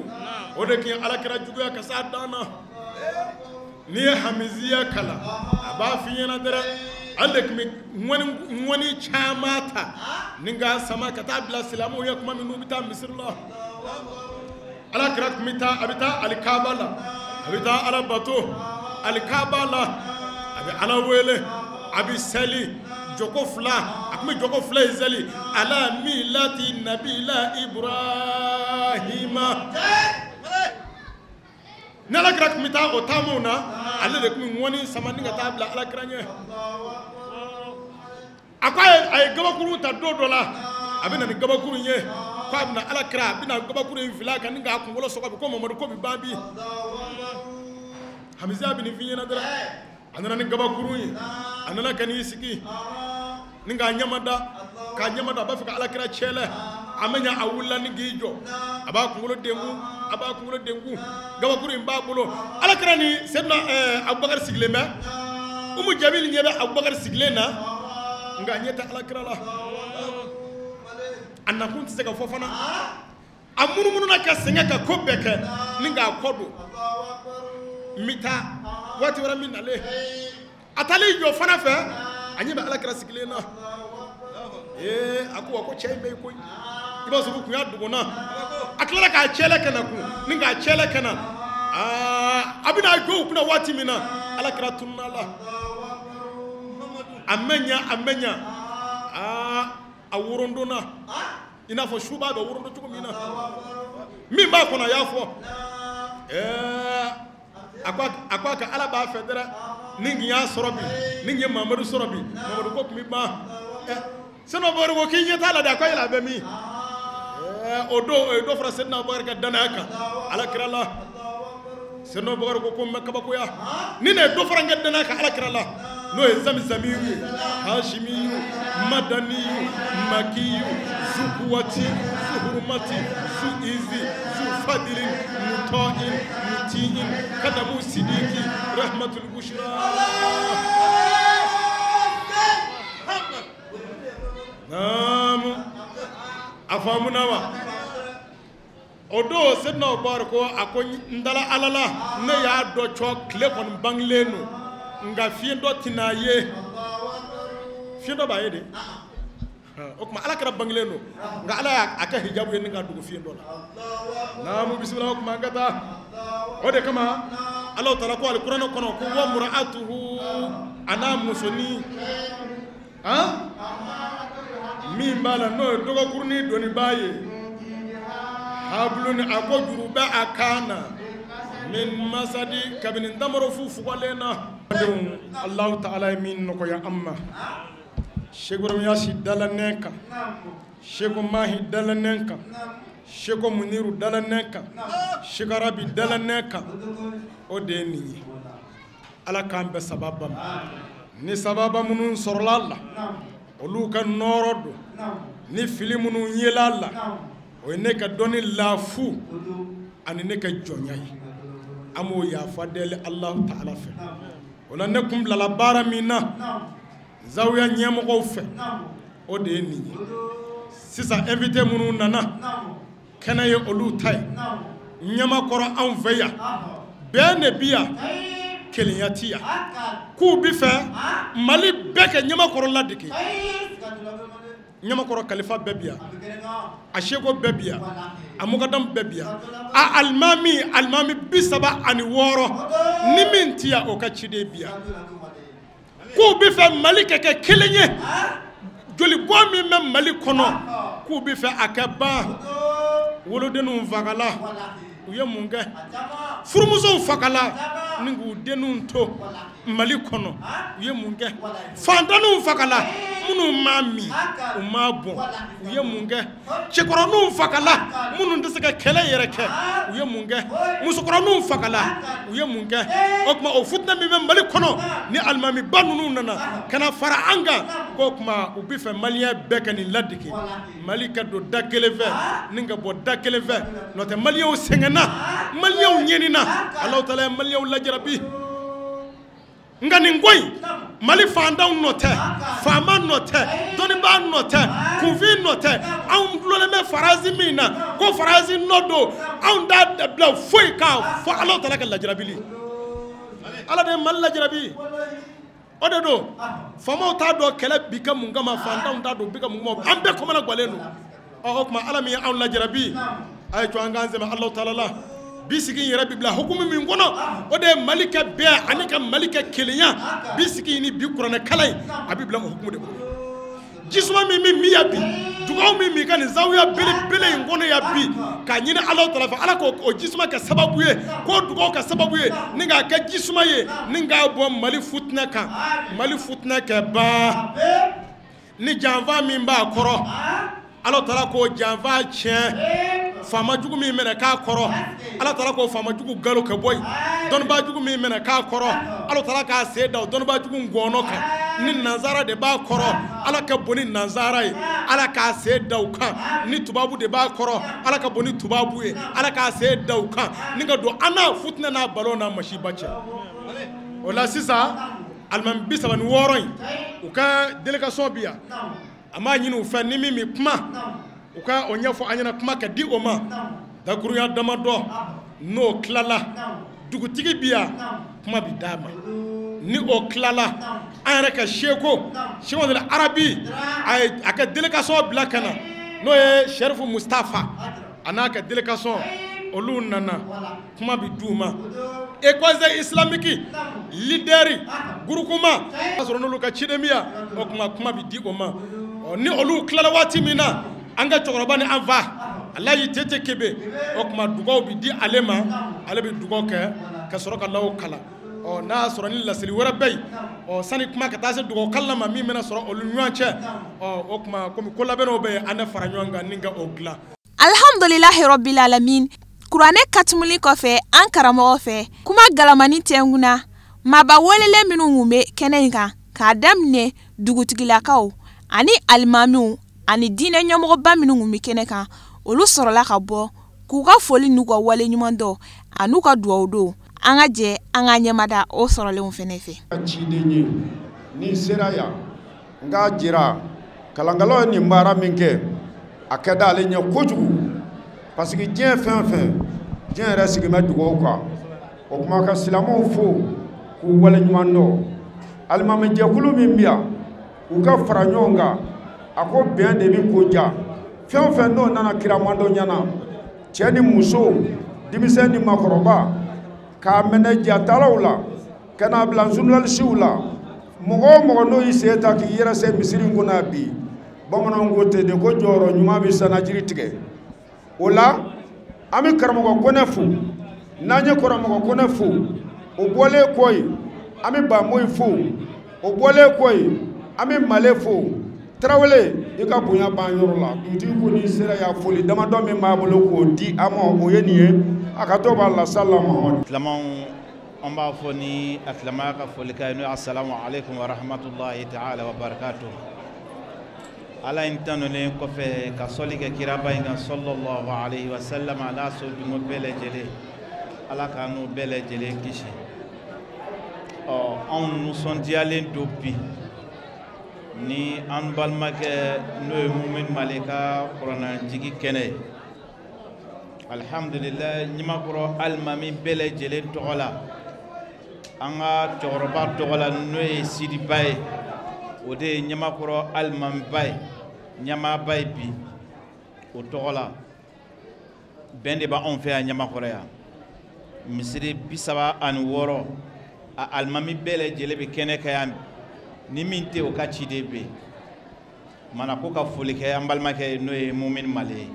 odeki alakira jugo ka sadana ni hamiziya kala aba fiyana dara alek mi wani chamata ninga sama kata bila silamu ya kuma minu bita misirla ala krak mita abita alikabala abita arabato alikabala abi ala wele abi sali jokofla akmi jokofla izali ala milati nabila ibrahima nala krak mita otamuna ale de kumi woni samaninga tabla ala kranye akwa ay gabakuru ta dodola abina ni gabakuru nye kwa abina ala kra abina gabakuru infila kan nga akungolo soko ko Muhammadu ko bi babi hamiza bin finyena dara anana ni gabakuru yi anana kan yisiki ninga nyamada ka nyamada ba fika ala kra chele amenya awulla ni gijo aba kungolo dengu gabakuru imbabulo ala kra ni sedna Abubakar Siglema umu jamil nyebe Abubakar Siglena nga nyeta ala kra la a nakun tɛ se ka fɔ fana a munumunu na ka sɛgɛn ka ko bɛɛ kɛ ni k'a kɔ don n bɛ taa waati wɛrɛ min nalen a taalen jɔ fana fɛ a ɲɛ bɛ alakira sigilen na a ko wa ko cɛ in bɛ yen koyi i b'a sɔrɔ u kun y'a dogo na a tilala k'a cɛlɛ kɛ na kun ni k'a cɛlɛ kɛ na a bɛna jɔ u kunna waati min na alakira tununa la a mɛn ɲa a worondonna i n'a fɔ su b'a dɔn worondo cogo min na min b'a kɔnɔ a y'a fɔ a ko a ka ala b'a fɛ dɛrɛ ni n y'a sɔrɔ bi ni n ye mamadu sɔrɔ bi mamadu ko tun bɛ ban sinon Bakari ko k'i ɲɛ t'a la dɛ a ko yala a bɛ min o don o ye dɔ fara Seydina Bakari ka danaya kan alakira la Seydina Bakari ko n bɛ kabakoya ni ne ye dɔ fara n ka danaya kan alakira la n'o ye Zamzamiyu Hashimiyu Madaniyu Makiyu Zukuwati Zuhurumati Zuizi Zufadilin Mutoin Mutiin Kadamu Sidiki Rahmatul Bushra a faamuna wa o don Seydina Bakari ko a ko n dala ala la ne y'a dɔ cɔ tile kɔni bangilen don nka fiɲɛ dɔ tɛna ye fiɲɛ dɔ b'a ye de o tuma ala kɛra bangilen don nka ala y'a kɛ hijabu ye ni ka dugu fiɲɛ dɔ la naamu bisimila o tuma an ka taa o de kama ala taala ko alikuranɛ kɔnɔ ko wa mura'atuhu a n'a musonin min b'a la n'o ye dɔgɔkurunin doni b'a ye habluni a ko juru bɛ a kan na min masadi kabini tamaro fu fugalen na Allahu ta'ala ye min nɔgɔya an ma Sheikh Ibrahim Yasi dala ne kan Sheikh Mahi dala ne kan Sheikh Muniru dala ne kan Sheikh Arabi dala ne kan o de ye nin ye ala k'an bɛ sababa ma ni sababa minnu sɔrɔla la olu ka nɔɔrɔ don ni fili minnu yela la o ye ne ka dɔnni laafu ani ne ka jɔnya ye an b'o yafa deli Allahu ta'ala fɛ o la ne kun bilala baara min na zawiya ɲɛmɔgɔw fɛ o de ye nin ye sisan invité minnu nana kɛnɛ ye olu ta ye ɲamakɔrɔ anw fɛ yan bɛɛ ne bi yan kelenya ti yan k'u bi fɛ Mali bɛɛ ka ɲamakɔrɔ ladege ɲamakɔrɔ kalifa bɛɛ bi yan a seko bɛɛ bi yan a mukadam bɛɛ bi yan a alimami 36 ni min ti yan o ka ciden bi yan k'u bi fɛ Mali ka kɛ kelen ye joli bɔ min bɛ Mali kɔnɔ k'u bi fɛ a kɛ ban wolodenninw fagala u ye mun kɛ furumusow fagala ni k'u denninw to Mali kɔnɔ u ye mun kɛ fantanninw fagala minnu m'a min u m'a bɔn u ye mun kɛ cɛkɔrɔninw fagala minnu tɛ se ka kɛlɛ yɛrɛ kɛ u ye mun kɛ musokɔrɔninw fagala u ye mun kɛ o tuma o fitina min bɛ Mali kɔnɔ ni alimamiba ninnu nana ka na fara an kan k'o tuma u bɛ fɛ maliyɛn bɛɛ ka nin ladege Mali ka don da kelen fɛ ni ka bɔ da kelen fɛ n'o tɛ maliyɛnw sɛgɛnna maliyɛnw ɲɛnina Alahu taala ye maliyɛnw lajarabi nka nin ko in Mali fantanw nɔ tɛ faama nɔ tɛ dɔnnibaa nɔ tɛ kunfin nɔ tɛ anw dulonnen bɛ farazi min na ko farazi nɔ don anw t'a dabila foyi kan fɔ Alahu taala ka lajarabili ala de ye Mali lajarabi o de don faamaw t'a dɔn kɛlɛ bi kɛ mun kama fantanw t'a dɔn bi kɛ mun kama an bɛɛ kɔmana galen don o tuma ala min ye anw lajarabi a ye to an k'an sɛmɛ Alahu taala la bi sigi yɛrɛ bi bila hukumu min kɔnɔ o de ye Mali kɛ bɛɛ ani ka Mali kɛ kelenya bi sigi ni bi kuranɛ kalan in a bi bila o hukumu de kɔnɔ jisuma min bɛ min ya bi dugawu min b'i ka nin zawiya belebele in kɔnɔ ya bi k'a ɲini Alahu taala fɛ ala k'o jisuma kɛ sababu ye k'o dugawu kɛ sababu ye ni k'a kɛ jisuma ye ni k'a bɔ Mali futinɛ kan Mali futinɛ kɛ ban ni janfa min b'a kɔrɔ Alahu taala k'o janfa tiɲɛ faama jugu min mɛnɛ k'a kɔrɔ ala taala k'o faama jugu galo ka bɔ yen dɔnnibaa jugu min mɛnɛ k'a kɔrɔ ala taala k'a sen da o dɔnnibaa jugu ngɔnɔ kan ni nanzara de b'a kɔrɔ ala ka bon ni nanzara ye ala k'a sen da u kan ni tubabu de b'a kɔrɔ ala ka bon ni tubabu ye ala k'a sen da u kan ni ka don an n'a futinɛ n'a balo n'a masiba cɛ o la sisan alimami 36 in u ka délégation bi yan a m'a ɲini u fɛ ni min bɛ kuma u ka o ɲɛfɔ an ɲɛna kuma ka di o ma dakuruya damadɔ n'o tilala dugutigi bi yan kuma bi d'a ma ni o tilala an yɛrɛ ka seko de arabi a ka délégation bila ka na n'o ye Sherifu Mustafa a n'a ka délégation olu nana kuma bi d'u ma école islamique leader gurukuma a sɔrɔ n'olu ka ciden biya o kuma bi di o ma ni olu tilala waati min na an ka cɛkɔrɔba ni an fa Alaji Tete Kebe o kuma dugaw bi di ale ma ale bi dugaw kɛ ka sɔrɔ ka law kala n'a sɔrɔ ni laseli wɛrɛ bɛ yen sani kuma ka taa se dugaw kala ma min bɛna sɔrɔ olu ɲɔgɔn cɛ o kuma komi ko labɛnnaw bɛ yen an ne fara ɲɔgɔn kan ni ka o dilan. Alhamdulillahi rabbil alamin. Kuranɛ katumuli kɔfɛ an karamɔgɔ fɛ kuma galamani tɛnguna maba welele minnu kun bɛ kɛnɛ in kan k'a daminɛ dugutigilakaw ani alimamiw ani diinɛ ɲɛmɔgɔba minnu kun bɛ kɛnɛ kan olu sɔrɔla ka bɔ k'u ka foli n'u ka wale ɲuman dɔ an'u ka dugawu don an ka jɛ an ka ɲɛmada o sɔrɔlenw fɛnɛ fɛ. Ciden ye ni sera yan n k'a jira kalankɛlaw ye nin baara min kɛ a kɛ d'ale ɲɛ kojugu parce que diɲɛ fɛn fɛn diɲɛ yɛrɛ sigimɛ dugawu kan o kuma ka silamɛw fo k'u wale ɲuman dɔn alimamijɛkulu min bi yan u ka fara ɲɔgɔn kan a ko bɛn de bi ko ja fɛn fɛn n'o nana kiramandɔ ɲɛna cɛ ni muso denmisɛn ni makɔrɔba k'a minɛ jatalaw la ka n'a bila journalisiw la mɔgɔ o mɔgɔ n'o y'i sen ta k'i yɛrɛ se misiri in kɔnɔ bi bamananw ko ten de ko jɔyɔrɔ ɲuman bɛ sanajiri tigɛ o la an bɛ karamɔgɔ Kɔnɛ fo n'an ye karamɔgɔ Kɔnɛ fo o bɔlen kɔ yen an bɛ Bamoyi fo o bɔlen kɔ yen an bɛ Male fo Tarawele i ka bonya ban yɔrɔ la dugutigi ko n'i sera yan foli damadɔ min b'a bolo k'o di a ma o ye nin ye a ka to b'a la salama. Silamɛw an b'a fɔ ni a silamɛya ka folikan ye n'o ye assalamu alaikum wa rahmatullahi ta'ala wa barakatuh. Ala in tanulen kɔfɛ ka sɔli kɛ kiraba in kan sallallahu alaihi wa sallam a n'a sojugu bɛɛ lajɛlen Ala k'an n'u bɛɛ lajɛlen kisi. Anw nisɔndiyalen don bi ni an balimakɛ n'o ye Mumin Male ka kuranajigi kɛnɛ ye. Alhamdulillah Ɲamakɔrɔ alimami bɛɛ lajɛlen tɔgɔ la an ka cɛkɔrɔba tɔgɔ la n'o ye Sidiba ye o de ye Ɲamakɔrɔ alimamiba ye ɲamaba ye bi o tɔgɔ la bɛn de b'anw fɛ yan Ɲamakɔrɔ yan misiri 36 a alimami bɛɛ lajɛlen bɛ kɛnɛ kan yan ni min tɛ o ka ciden bɛ yen mana ko ka foli kɛ an balimakɛ n'o ye Mumin Male ye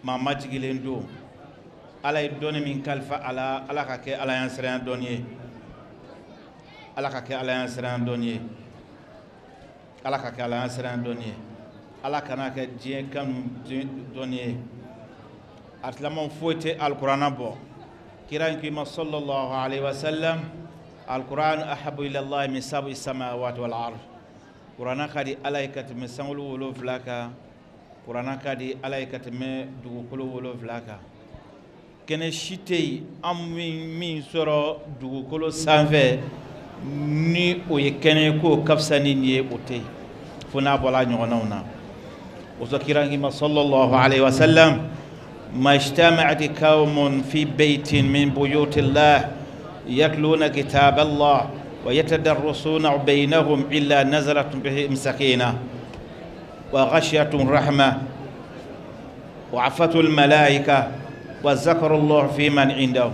maa majigilen don Ala ye dɔnni min kalifa Ala ka kɛ Ala y'an siranya dɔnni ye Ala ka kɛ Ala y'an siranya dɔnni ye Ala ka kɛ Ala y'an siranya dɔnni ye Ala kana kɛ diɲɛ kanu dɔnni ye a silamɛw foyi tɛ alikuranɛ bɔ kira in k'i ma sallallahu alaihi wa sallam alquran ahabu ila Allah min sabi samawati wal ard kuranɛ ka di Ala ye ka tɛmɛ sankolo 7 kan kuranɛ ka di Ala ye ka tɛmɛ dugukolo 7 kan kɛnɛ si tɛ yen an min sɔrɔ dugukolo sanfɛ ni o ye kɛnɛ ko ka fisa ni nin ye o tɛ yen fo n'a bɔra ɲɔgɔnnaw na o sɔ kira in ma sallallahu alaihi wa sallam ما اجتمعت قوم في بيت من بيوت الله يتلون كتاب الله ويتدرسون بينهم إلا نزلت بهم سكينة وغشيتهم رحمة وعفت الملائكة وذكر الله في من عنده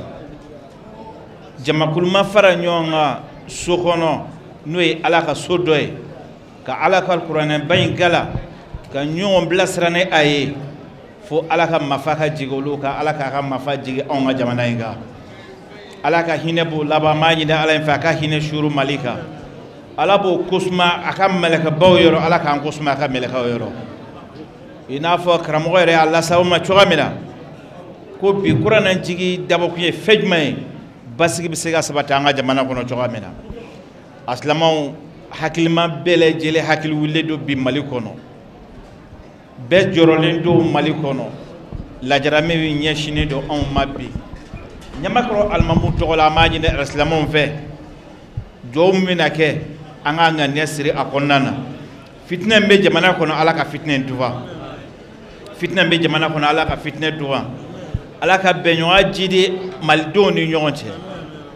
جمع كل ما فرنيونا سخنا نوي على كسودوي كعلى القرآن بين كلا كنيوم بلسرني أيه fo Ala ka mafa ka jigi olu kan Ala k'a ka mafa jigi anw ka jamana in kan Ala ka hinɛ b'o laban maa ɲini Ala in fɛ a ka hinɛ suru Mali kan Ala b'o kosuma a ka mɛlɛkɛbaw yɔrɔ Ala k'an kosuma a ka mɛlɛkɛw yɔrɔ i n'a fɔ karamɔgɔ yɛrɛ y'a lasago ma cogoya min na ko bi kuranɛjigi dabɔkun ye fɛn jumɛn ye basigi bɛ se ka sabati an ka jamana kɔnɔ cogoya min na a silamɛw hakilima bɛɛ lajɛlen hakili wulilen don bi Mali kɔnɔ bɛɛ jɔrɔlen don Mali kɔnɔ lajaramin bɛ ɲɛsinnen don anw ma bi Ɲamakɔrɔ alimamu tɔgɔ la an b'a ɲini alisilamɛw fɛ jɔw min bɛna kɛ an ka ŋaniya siri a kɔnɔna na fitinɛ min bɛ jamana kɔnɔ Ala ka fitinɛ in tufa fitna be jamana kono ala ka fitna duwa ala ka beñoa jidi maldo ni ñonte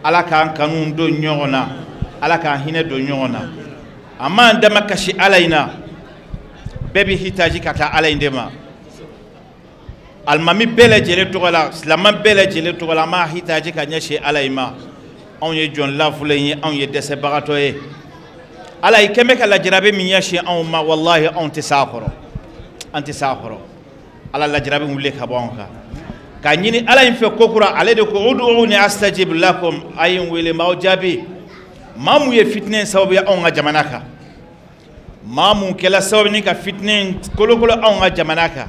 ala ka kanun do ñona ala ka hine do ñona amma ndama kashi alaina bebi hitaji kata ala indema almami bele jele togola slama bele jele togola ma hitaji ka nyashi alaima on ye jon la fulen on ye dese bagato ye ala ikeme ka la jarabe mi nyashi on ma wallahi on tisakoro ala la jarabe mulle ka bonka ka nyini ala infe kokura ale de ko ud'uni astajib lakum ayin wele mawjabi mamu ye fitne sababu ya on ga jamanaka mamu kela sababu ni ka fitne kolokolo on ga jamanaka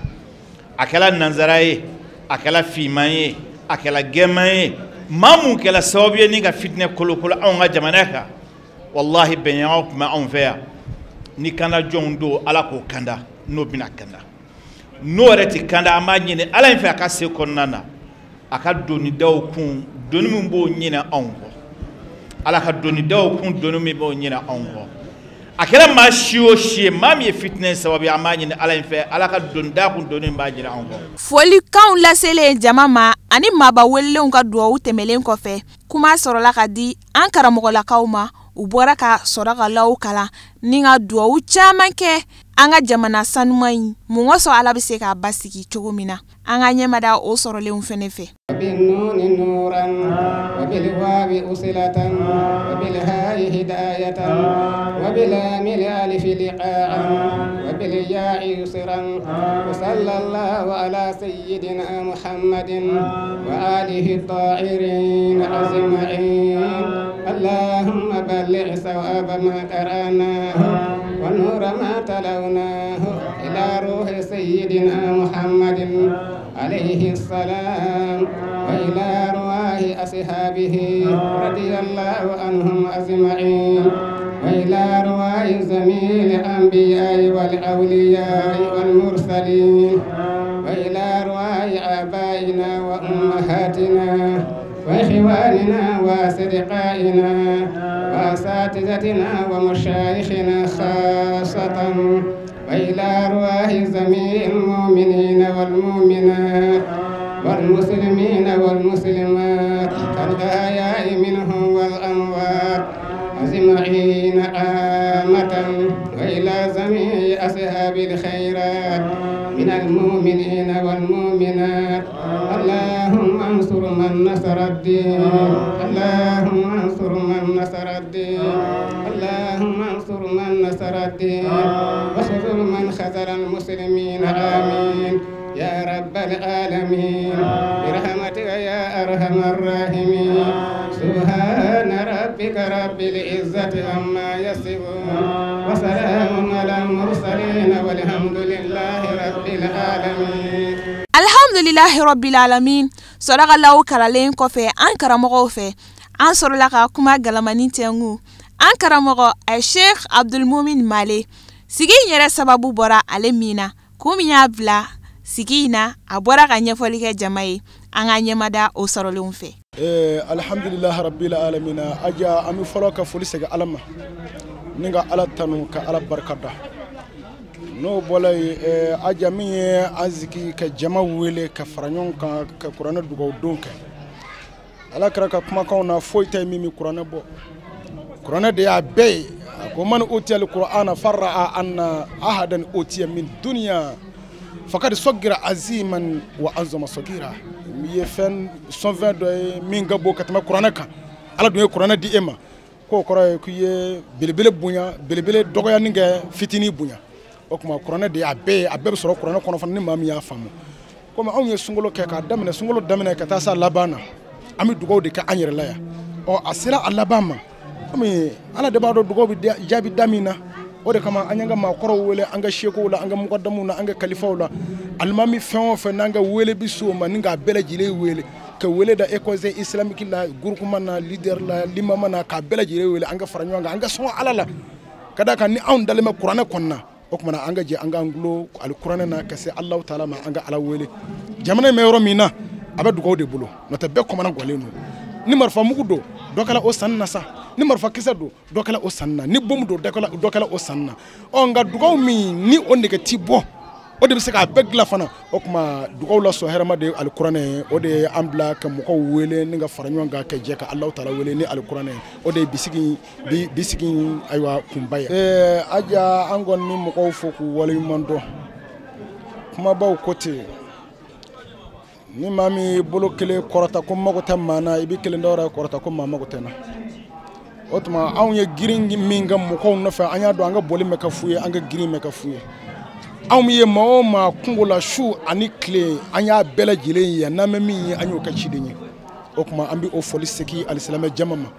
akela nanzaraye akela fimaye akela gemaye mamu kela sababu ni ka fitne kolokolo on ga jamanaka wallahi benyaw ma on feya ni kana jondo ala ko kanda no bina kanda no reti kanda ama nyine ala infe aka se konnana aka doni daw kun doni mun bo nyina onko ala ka doni daw kun doni mi bo nyina onko akela ma shiwo shie mam ye fitness sababu ama nyine ala infe ala ka doni da kun doni ba nyina onko foli kan la sele jamama ani maba welle on ka duwa temelen ko fe kuma soro la ka di an karamogo la kauma u bɔra ka sɔrɔ ka law kala ni ka duwawu caman kɛ an ka jamana sanuman yi mun sɔn ala bɛ se k'a basigi cogo min na an ka ɲɛmada o sɔrɔlenw fɛnɛ fɛ بالنون نورا وبالواو أصلة وبالهاء هداية وباللام الألف لقاعا وبالياء يسرا وصلى الله على سيدنا محمد وآله الطاهرين أجمعين اللهم بلغ ثواب ما قرأناه ونور ما تلوناه إلى روح سيدنا محمد عليه السلام وإلى رواه أصحابه رضي الله عنهم أجمعين وإلى رواه جميع الأنبياء والأولياء والمرسلين وإلى رواه آبائنا وأمهاتنا وإخواننا وأصدقائنا وأساتذتنا ومشايخنا خاصة وإلى رواه جميع المؤمنين والمؤمنات والمسلمين والمسلمات الأحياء منهم والأموات أجمعين عامة وإلى جميع أصحاب الخيرات من المؤمنين والمؤمنات اللهم انصر من نصر الدين اللهم انصر من نصر الدين اللهم انصر من نصر الدين واخذل من خذل المسلمين آمين يا رب العالمين برحمتك يا أرحم الراحمين سبحان ربك رب العزة عما يصفون وسلام على المرسلين والحمد لله رب العالمين alhamdulillahi rabbil alamin sɔrɔka law karalen kɔfɛ an karamɔgɔw fɛ an sɔrɔla ka kuma galamani tɛngu an karamɔgɔ a Sheikh Abdulmumin Male sigi yɛrɛ sababu bɔra ale min na ko min y'a bila sigi na a bɔra ka ɲɛfɔli kɛ jama ye an ka ɲɛmada o sɔrɔlenw fɛ alhamdulillahi rabbil alamin aja ami fɔlɔ ka foli segin ala ma ni ka ala tanu ka ala barikada n'o bɔla yen aja min ye an sigi ka jama wele ka fara ɲɔgɔn kan ka kuranɛ dugawu don kɛ ala kɛra ka kumakanw na foyi tɛ min bɛ kuranɛ bɔ kuranɛ de y'a bɛɛ ye a ko man utiya alqur'ana farra'a anna ahadan utiya min dunya fakad sogira aziman wa azama sogira mi ye fɛn sɔnfɛn dɔ ye min ka bon ka tɛmɛ kuranɛ kan ala dun ye kuranɛ di e ma k'o kɔrɔ ye k'i ye belebele bonya belebele dɔgɔyani kɛ fitinin bonya o kuma kuranɛ de y'a bɛɛ ye a bɛɛ bɛ sɔrɔ kuranɛ kɔnɔ fana ni maa min y'a faamu komi anw ye sunkalo kɛ k'a daminɛ sunkalo daminɛ ka taa se a laban na an bɛ dugawu de kɛ an yɛrɛ la yan a sera a laban ma komi ala de b'a dɔn dugawu bɛ jaabi da min na o de kama an y'an ka maakɔrɔw wele an ka sekow la an ka mukadamuw na an ka kalifaw la alimami fɛn o fɛn n'an ka wele bi s'o ma ni k'a bɛɛ lajɛlen wele ka wele da école islamique la groupement na leader la limama na k'a bɛɛ lajɛlen wele an ka fara ɲɔgɔn kan an ka sɔn ala la ka da kan ni anw dalen bɛ kuranɛ kɔnɔna o kumana an ka jɛ an k'an gulo alikuranɛ na ka se Alahu taala ma an ka ala wele jamana in bɛ yɔrɔ min na a bɛ dugawu de bolo n'o tɛ bɛɛ kɔmana gɔlen don ni marifa mugu don dɔ kɛla o sanni na sa ni marifa kisɛ don dɔ kɛla o sanni na ni bomu don dɔ kɛla o sanni na nka dugawu min ni o nɛgɛ ti bɔ o de bɛ se k'a bɛɛ dilan fana o tuma dugaw la sɔn hɛrɛma de alikuranɛ ye o de ye an bila ka mɔgɔw wele ni ka fara ɲɔgɔn kan ka jɛ ka Alahu Taala wele ni alikuranɛ ye o de ye bisigi ayiwa kunba ye aja an kɔni ni mɔgɔw fo k'u waleɲuman dɔn kumabaw ko ten ni maa min bolo kelen kɔrɔta ko mago tɛ maa na i bɛ kelen dɔ wɛrɛ kɔrɔta ko maa mago tɛ n na o tuma anw ye girin min ka mɔgɔw nɔfɛ an y'a dɔn an ka boli mɛ ka f'u ye an ka girin mɛ ka f'u ye anw min ye maa o maa kungo la su ani tile an y'a bɛɛ lajɛlen ye n'an bɛ min ye an y'o kɛ ciden ye o tuma an bɛ o foli segin alisilamɛ jama ma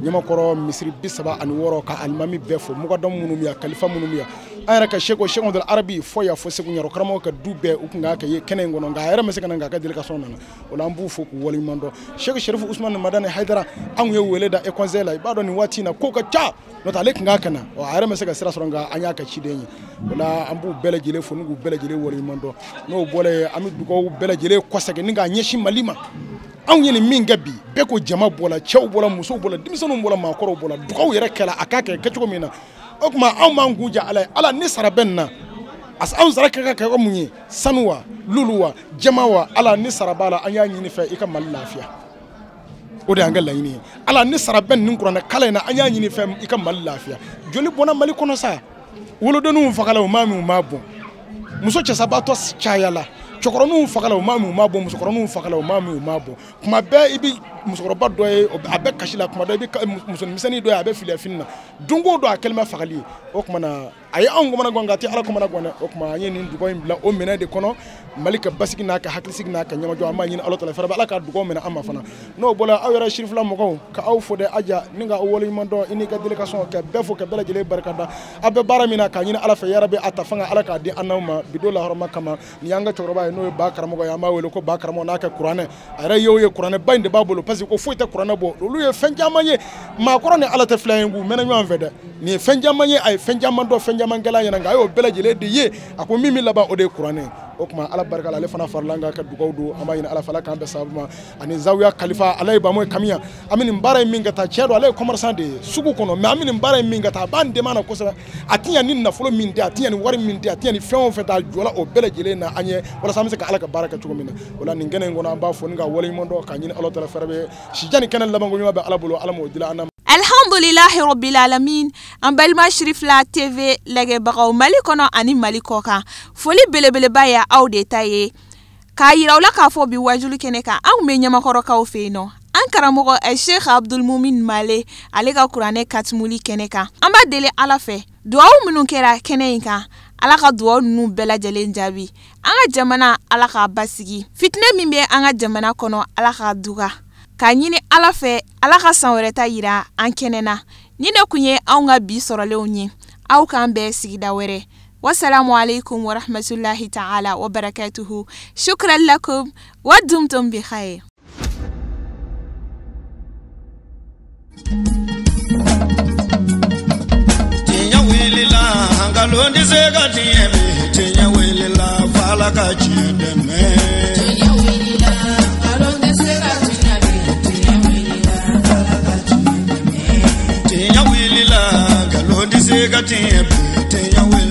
ɲamakɔrɔ misiri 36 ka alimami bɛɛ fo mɔgɔdɔn minnu bɛ yan kalifa minnu bɛ yan an yɛrɛ ka seko Abdul Arabi fɔ yan fɔ Segu ɲɔrɔ karamɔgɔ ka du bɛɛ u tun k'a kɛ ye kɛnɛ in kɔnɔ nka a yɛrɛ ma se ka na nka a ka délégation nana o la an b'u fo k'u waleɲuman dɔn Seko Sherifu Usmani Madani Hayidara anw ye wele da Haut Conseil la i b'a dɔn nin waati in na ko ka ca n'o tɛ ale tun k'a kɛ na a yɛrɛ ma se ka sira sɔrɔ nka an y'a kɛ ciden ye o la an b'u bɛɛ lajɛlen fo ni k'u bɛɛ lajɛlen waleɲuman dɔn n'o bɔra yen an bɛ dugawu bɛɛ lajɛlen kɔsegin ni k'a ɲɛsin Mali ma anw ye nin min kɛ bi bɛɛ ko jama bɔra cɛw bɔra musow bɔra denmisɛnninw bɔra maakɔrɔw bɔra dugawu yɛrɛ kɛla a k'a kɛ kɛcogo min na o tuma anw b'an kun ja Ala ye Ala ni sara bɛ nin na anw sara ka kɛ mun ye sanu wa lulu wa jama wa Ala ni sara b'a la an y'a ɲini fɛ i ka Mali lafiya o de y'an ka laɲini ye Ala ni sara bɛ nin kuranɛ kala in na an y'a ɲini fɛ i ka Mali lafiya joli bɔnna Mali kɔnɔ sa wolodenninw fagala o maa min u m'a bɔn muso cɛsabaatɔ cayala cɛkɔrɔbaw fagala o maa min u m'a bɔn musokɔrɔbaw fagala o maa min u m'a bɔn kuma bɛɛ i bɛ musokɔrɔba dɔ ye a bɛ kasi la kuma dɔ i bɛ musomisɛnnin dɔ ye a bɛ fili fini na don o don a kɛlen bɛ fagali ye o tuma na a ye anw kɔmana gan nka a tɛ Ala kɔmana gan dɛ o tuma an ye nin dugawu in bila o minɛ de kɔnɔ Mali ka basigi n'a ka hakilisigi n'a ka ɲɛmajɔ an b'a ɲini Ala Taala fɛ Ala ka dugawu minɛ an ma fana n'o bɔra aw yɛrɛ sirifila mɔgɔw ka aw fo dɛ aja ni ka aw waleɲuman dɔn i n'i ka délégation ka bɛɛ fo ka bɛɛ lajɛlen barikada aw bɛ baara min na k'a ɲini Ala fɛ yarabi a ta fanga Ala k'a di an n'aw ma bi don lahɔrɔma kama nin y'an ka cɛkɔrɔba ye n'o ye ba karamɔgɔ ye an b'a wele ko ba karamɔgɔ n'a kɛ kuranɛ a yɛrɛ y'o ye kuranɛ ba in de b'a bolo parce que ko foyi tɛ kuranɛ bɔ olu ye fɛn caman ye maakɔrɔ ni Ala tɛ fila ye k'u mɛnɛ ɲɔgɔn fɛ dɛ nin ye fɛn caman ye a ye fɛn caman dɔn fɛn caman kɛla ɲɛna nka a y'o bɛɛ lajɛlen de ye a ko min bɛ laban o de ye kuranɛ o tuma Ala barika la ale fana farala an ka dugawu don an b'a ɲini Ala fɛ Ala k'an bɛn sababu ma ani zawiya kalifa Ala ye bamu kamiya an bɛ nin baara in min ka taa tiɲɛ don ale ye commerçant de ye sugu kɔnɔ mais an bɛ nin baara in min ka taa a b'an dɛmɛ na kosɛbɛ a tɛ ɲɛ ni nafolo min tɛ a tɛ ɲɛ ni wari min tɛ a tɛ ɲɛ ni fɛn o fɛn tɛ a jɔla o bɛɛ lajɛlen na an ye walasa an bɛ se ka Ala ka baara kɛ cogo min na o la nin kɛnɛ in kɔnɔ an b'a fɔ ni ka waleɲuman dɔn k'a ɲini Ala Taala fɛ bɛ sijan ni kɛnɛ labanko ɲuman bɛ Ala bolo Ala m'o dila an na. Alhamdulillahi rabbil alamin an balima Shirifila TV lagɛbagaw Mali kɔnɔ ani Mali kɔkan foli belebeleba ya aw de ta ye k'a yira u la k'a fɔ bi wajulu kɛnɛ kan anw bɛ ɲamakɔrɔkaw fɛ yen nɔ an karamɔgɔ Sheikh Abdul Mumin Male ale ka kuranɛ katimuli kɛnɛ kan an b'a deli Ala fɛ dugawu minnu kɛra kɛnɛ in kan Ala ka dugawu ninnu bɛɛ lajɛlen jaabi an ka jamana Ala k'a basigi fitinɛ min bɛ an ka jamana kɔnɔ Ala k'a duga k'a ɲini Ala fɛ Ala ka san wɛrɛ ta yira an kɛnɛ na ni ne kun ye anw ka bi sɔrɔlenw ye aw k'an bɛɛ sigida wɛrɛ wassalamu alaikum wa rahmatullahi ta'ala wa barakatuhu shukran lakum wa dumtum bi khair. Tinya wilila hangalondi zega tiemi tinya wilila fala ka chideme tinya wilila hangalondi zega tinya wilila hangalondi zega tiemi tinya wilila